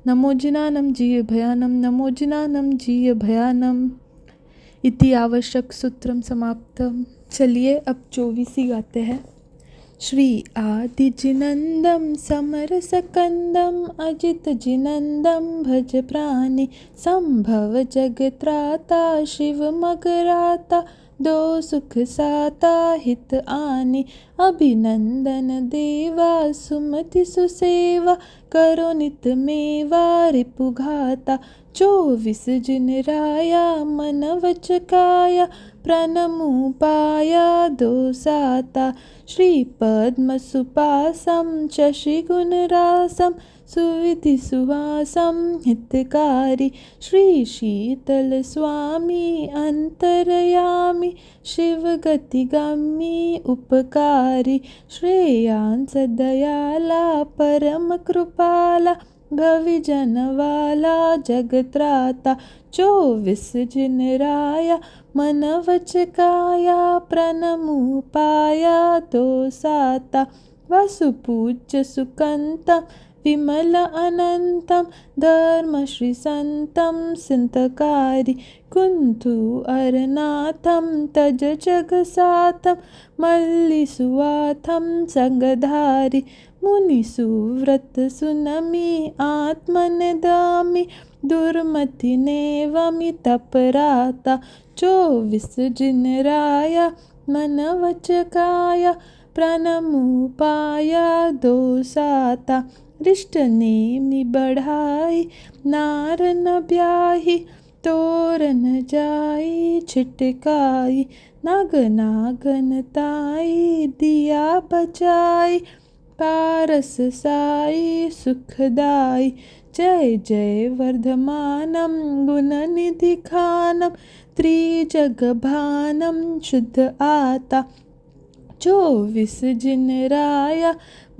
नमोजिनानम जीय भयानम नमोजिनानम जीय भयानम। इति आवश्यक सूत्रम समाप्तम। चलिए अब 24 गाते हैं। श्री आदि जिनंदम समरसकंदम अजित जिनंदम भज प्राणी संभव जगत्राता शिव मगराता दो सुख साता हित आनी अभिनंदन देवा सुमति सुसेवा करो नित मेवा रिपुघाता 24 जिन राया मन वच काया प्रणमुपाया दोसाता श्री पद्म सुपासम शशिगुणरासम सुविधि सुहासम हितकारी श्री शीतल स्वामी अंतरयामी शिव गतिगामी उपकारी श्रेयांस दयाला परम कृपाला भविजनवाला जगत्राता 24 जिन राया मन वच काया प्रणमुपाया दोसाता वसुपूज्य सुकंतम विमल अनंतम धर्म श्री संतम सिंतकारी कुंथु अरनाथम तज जग साथम मल्लिसुवाथम संगधारी मुनि सुव्रत सुनमी आत्मनिदामी दुर्मति नेवमि तपराता 24 जिन राया मन वच काया प्रणमुपाया दोसाता रिष्ट नेमि बढ़ाई नार न ब्याही तोरन जाई छिटकाई नाग नागन ताई दिया बजाई पारस साई सुखदाई जय जय वर्धमानम गुणनिधि खानम त्रिजगभानम शुद्ध आता 24 जिन राया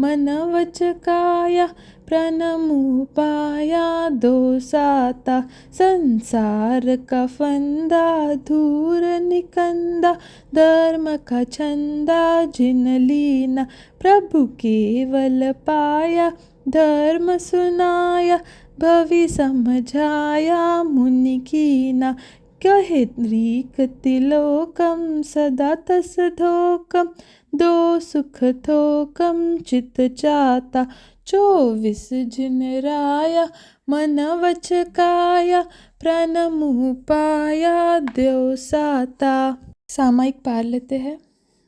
मन वच काया प्रणमुपाया दोसाता संसार का फंदा धूर निकंदा धर्म का छंदा जिन लीना प्रभु केवल पाया धर्म सुनाया भवि समझाया मुनि कीना कहे रीक तिलोकम सदा तस धोकम दो सुख थोकम चित चाता 24 जिन राया मन वच काया प्रणमुपाया दोसाता। सामायिक पार लेते हैं।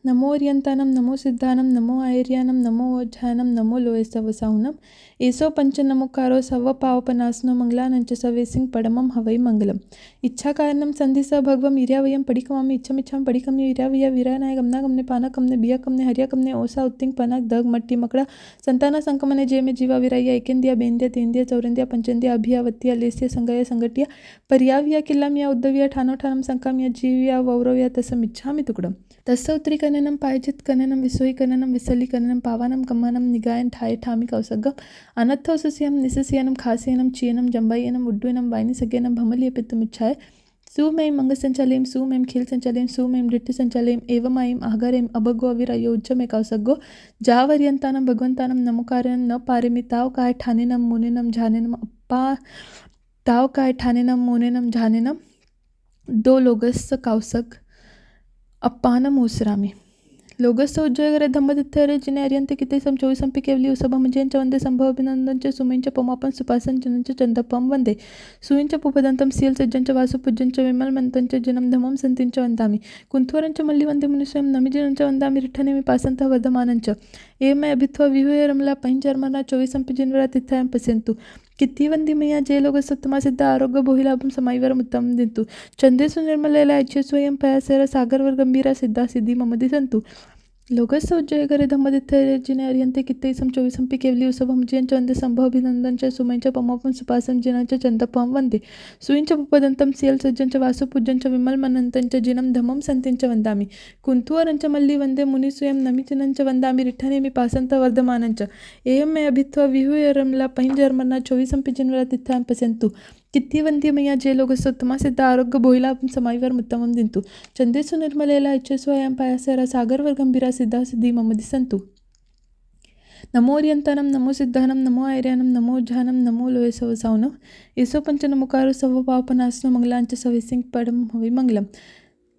नमो अर्यंतानम नमो सिद्धानम नमो आयर्यानम नमो ओझानम नमो लोयसवसाहुनम एसो पंच नमोकारो सव पावपनासनो मंगलानंच सवेसिंग पडमम हवै मंगलम इच्छा कारणम संधि स भगवम इर्यावयम पडिकमामि इच्छम पडिकमने इर्यावय विरानाय गमना गमने पाना कमने बिया कमने हरिया कमने ओसा उत्तिंग पनाक दग मट्टी मकड़ा संताना संकमने जेमे जीवा विराया एकेंदिया बेंदिया तेंदिया चौरंदिया पंचंदिया अभियावत्तिया लेस्या संगया संगटिया पर्याविया किल्लामिया उद्धविया ठानो ठानम संकामिया जीविया वौरवया तसम इच्छामि तुकडम तस्य उत्तरीकरणम पायजित कननम विसोहीकरणम विसलीकरणम पावानम कम्मानम निगायन ठाये ठामि कौसगम अनत्थो सुसियम निससियनम खासियनम चीयनम जंबायनम उड्डुयनम वायनि सगेनम भमलिय पित्तमिच्छाय सुमें मंग संचालयम सुमें खील संचालयम सुमें दृष्टि संचालयम एवमायम आहारेम अभगो अविरायो उज्जमे कौसगो जावर्यंतानम भगवंतानम नमोकार्यम न पारेमि ताव काय ठानेनम मुनेनम झानेनम अप्पा ताव काय ठानेनम मुनेनम झानेनम दो लोगस कौसग अप्पानम ओसरामी लोगस्य उज्जयगरे धम्मदित्थरे जिने अर्यंते किते सम 24 संपि केवली उसभम जयंच वंदे संभव अभिनंदन च सुमेंच पमापन सुपासन जनंच चंदपम वंदे सुयंच पुपदंतम सील सज्जंच वासु पूज्यंच विमल मंतंच जनम धमम संतिंच वंदामि कुंथवरंच मल्लि वंदे मुनिस्वयं नमि जनंच वंदामि रिठनेमि पासंत वर्धमानंच एमय अभित्वा विहुय रमला पंचर्मना 24 संपि जिनवरा तिथायं पश्यन्तु किती वंदी मैया जे लोग सत्तमा सिद्ध आरोग्य बोहिलाभम समाईवरम उत्तम दिंतु चंदेसु निर्मलेला इच्छे स्वयं पयासेर सागरवर गंभीरा सिद्धा सिद्धी ममदी संतु लोकस्य उज्जयकरे धम्मदित्थैर्यजिने अर्यन्ते कित्तैसं चोविसंपि केवली उसभं जियञ्च वन्दे सम्भवाभिनन्दञ्च सुमञ्च पमोपं सुपासं जिनञ्च चन्दपं वन्दे सुयञ्च पुपदन्तं सियल्सज्जञ्च वासुपूज्यञ्च विमलमनन्तञ्च जिनं धमं सन्तिञ्च वन्दामि कुन्तुवरञ्च मल्लि वन्दे मुनिसूयं नमिचिनञ्च वन्दामि रिठ्ठनेमि पासन्तवर्धमानञ्च एयं मे अभित्वा विहूय रमला पैंजर्मना चोविसंपि जिनवरा तिथ्यां पश्यन्तु किती वंदी मैया जे लोक उत्तमा सिद्ध आरोग्य बोहिला समाईवर उत्तमं दिंतु चंदेसु निर्मलेला इच्छस्वयं पायासरा सागरवर गंभीरा सिद्धा सिद्धी मम दिसंतु नमो अर्यंतानं नमो सिद्धानं नमो ऐर्यानं नमो उज्जानं नमो लोये सवसावनं येसो पंच नमोकारो सव पापनाशनो मंगलांच सविसिंग पडम हवि मंगलम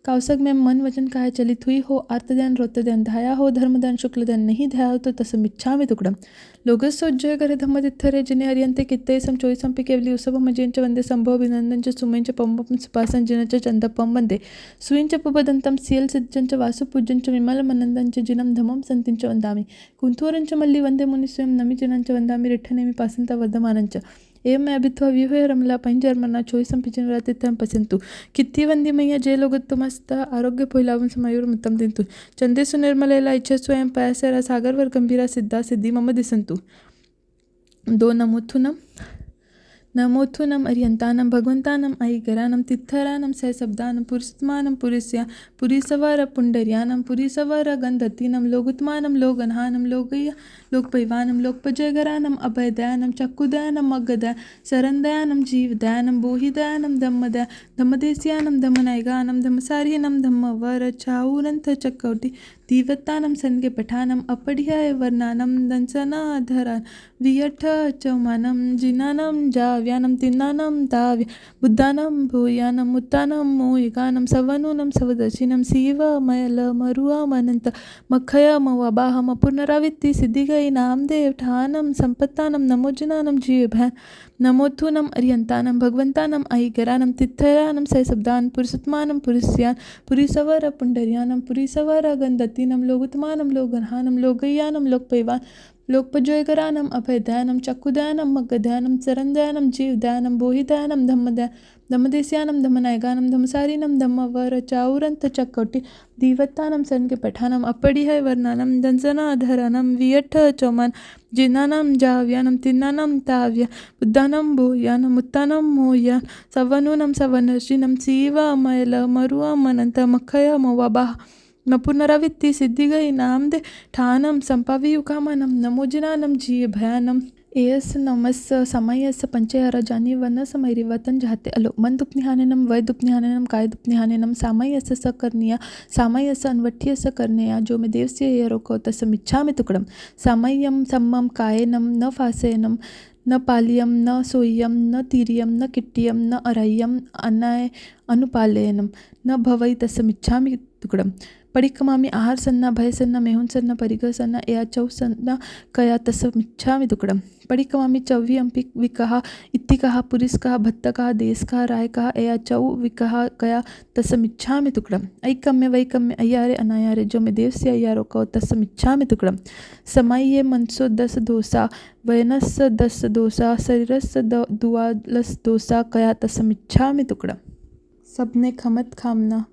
कावसक में मन वचन काय चलित हुई हो आर्तध्यान रोतध्यान धाया हो धर्मदान शुक्लदान नहीं ध्याया हो तो तसमिच्छामि तुकडम लोकस्योज्जय करे धम्मदित्थरे जिने अर्यन्ते कित्तैसं चोविसंपि केवली उसभमजयञ्च वन्दे सम्भवाभिनन्दञ्च सुमञ्च पमोपं सुपासं जिनञ्च चन्दपं वन्दे सुयञ्च पुपदन्तं सियल्सज्जञ्च वासुपूज्यञ्च विमलमनन्दञ्च जिनं धमं सन्तिञ्च वन्दामि कुन्तुवरञ्च मल्लि वन्दे मुनिसूयं नमिचिनञ्च वन्दामि रिठ्ठनेमि पासन्तवर्धमानञ्च एवं मैं अभित्वा विहूय रमला पैंजर्मना चोविसंपि जिनवरा तिथ्यां पश्यन्तु कित्ती वंदी मैया जे लोकोत्तमस्त आरोग्य पहिलावं समायुर्मुत्तं दिंतु चंदेसु निर्मलेला इच्छस्वयं पायासरा सागरवर गंभीरा सिद्धा सिद्धी मम दिसंतु दो नमोथुनम अर्यंतानं भगवंतानं ऐगरानं तित्थरानं सहशब्दानं पुरुषोत्तमानं पुरिस्या पुरीसवर पुंडर्यानं पुरीसवर गंधतीनं लोगुत्मानं लोगनहानं लोकय्य लोकपैवानं लोकपजयगरानं अभयदयानं चक्कुदयानं मग्गदया सरंदयानं जीवदयानं बोहिदयानं धम्मदेस्यानं धम्मनायगानं धम्मसारिनं धम्मवर चाऊरंथ चक्कौटी धीवत्तानं सन्गे पठानं अपढ्याय वर्णानं दंसनाधरान् वियठ चौमानं जिनानं जाव्यानं तिन्नानं ताव्य बुद्धानं भूयानं मुत्तानं मोहिगानं सवनूनं सवदर्शिनं शिवमयलमरुवामनन्त मखयमवाबाहम पुनरावित्ति सिद्धिगै नामदेव ठानं संपत्तानं नमोजिनानं जीवभ्यान नमोथुनम अर्यंतानं भगवंतानं ऐगरानं तित्थरानं सहशब्दानं पुरुषोत्तमानं पुरुष्यान् पुरीसवर पुंडर्यानं पुरीसवर गंधतीनं लोगुत्मानं लोगनहानं लोकय्यानं लोकपैवान् लोकपजयगरानं अभयदयानं चक्कुदयानं मग्गदयानं सरंदयानं जीवदयानं बोहिदयानं धम्मदेस्यानं धम्मनायगानं धम्मसारिनं धम्मवर चाऊरंथ चक्कौटी धीवत्तानं सन्गे पठानं अपढ्याय वर्णानं दंसनाधरानं वियठ चौमान जिनानं जाव्यानं तिन्नानं ताव्य बुद्धानं भूयानं मुत्तानं मोह्यान् सवनूनं सवनर्षिनं शिवमयलमरुवामनन्त मखयमवाबाह पुनरावित्ति सिद्धिगै नामदे ठानं संपावियुकामानं नमोजिनानं जीवभयानं एयस नमस समयस पंचयारा जानी वन समैरी वतन जाते अलो मन दुप्निहानेनम वै दुप्निहानेनम काय दुप्निहानेनम सामयस स करनिया सामयस अन्वठ्यस करनेया जो मे देवस्य ये रोको तसमिच्छामि तुकडम सामय्यम सम्मम कायेनम न फासेनम न पाल्यम न सोय्यम न तीर्यम न किट्टियम न अराह्यम अनाय अनुपालयनम न भवै तसमिच्छामि तुकडम पडिक्कमामि आहार सन्ना भय सन्ना मेहुन सन्ना परिघ सन्ना एया चौ सन्ना कया तसमिच्छामि तुकडम पडिक्कमामि चव्वी अंपि विकहा इत्तिकहा पुरिस्कहा भत्तकहा देस्कहा रायकहा एया चौ विकहा कया तसमिच्छामि तुकडम ऐकम्य वैकम्य अय्यारे अनायारे जो मे देवस्य अय्यारो कौ तसमिच्छामि तुकडम समये मनसो दस दोषा वयनस दस दोषा शरीरस दुआलस दोषा कया तसमिच्छामि तुकडम सबने खमत खामना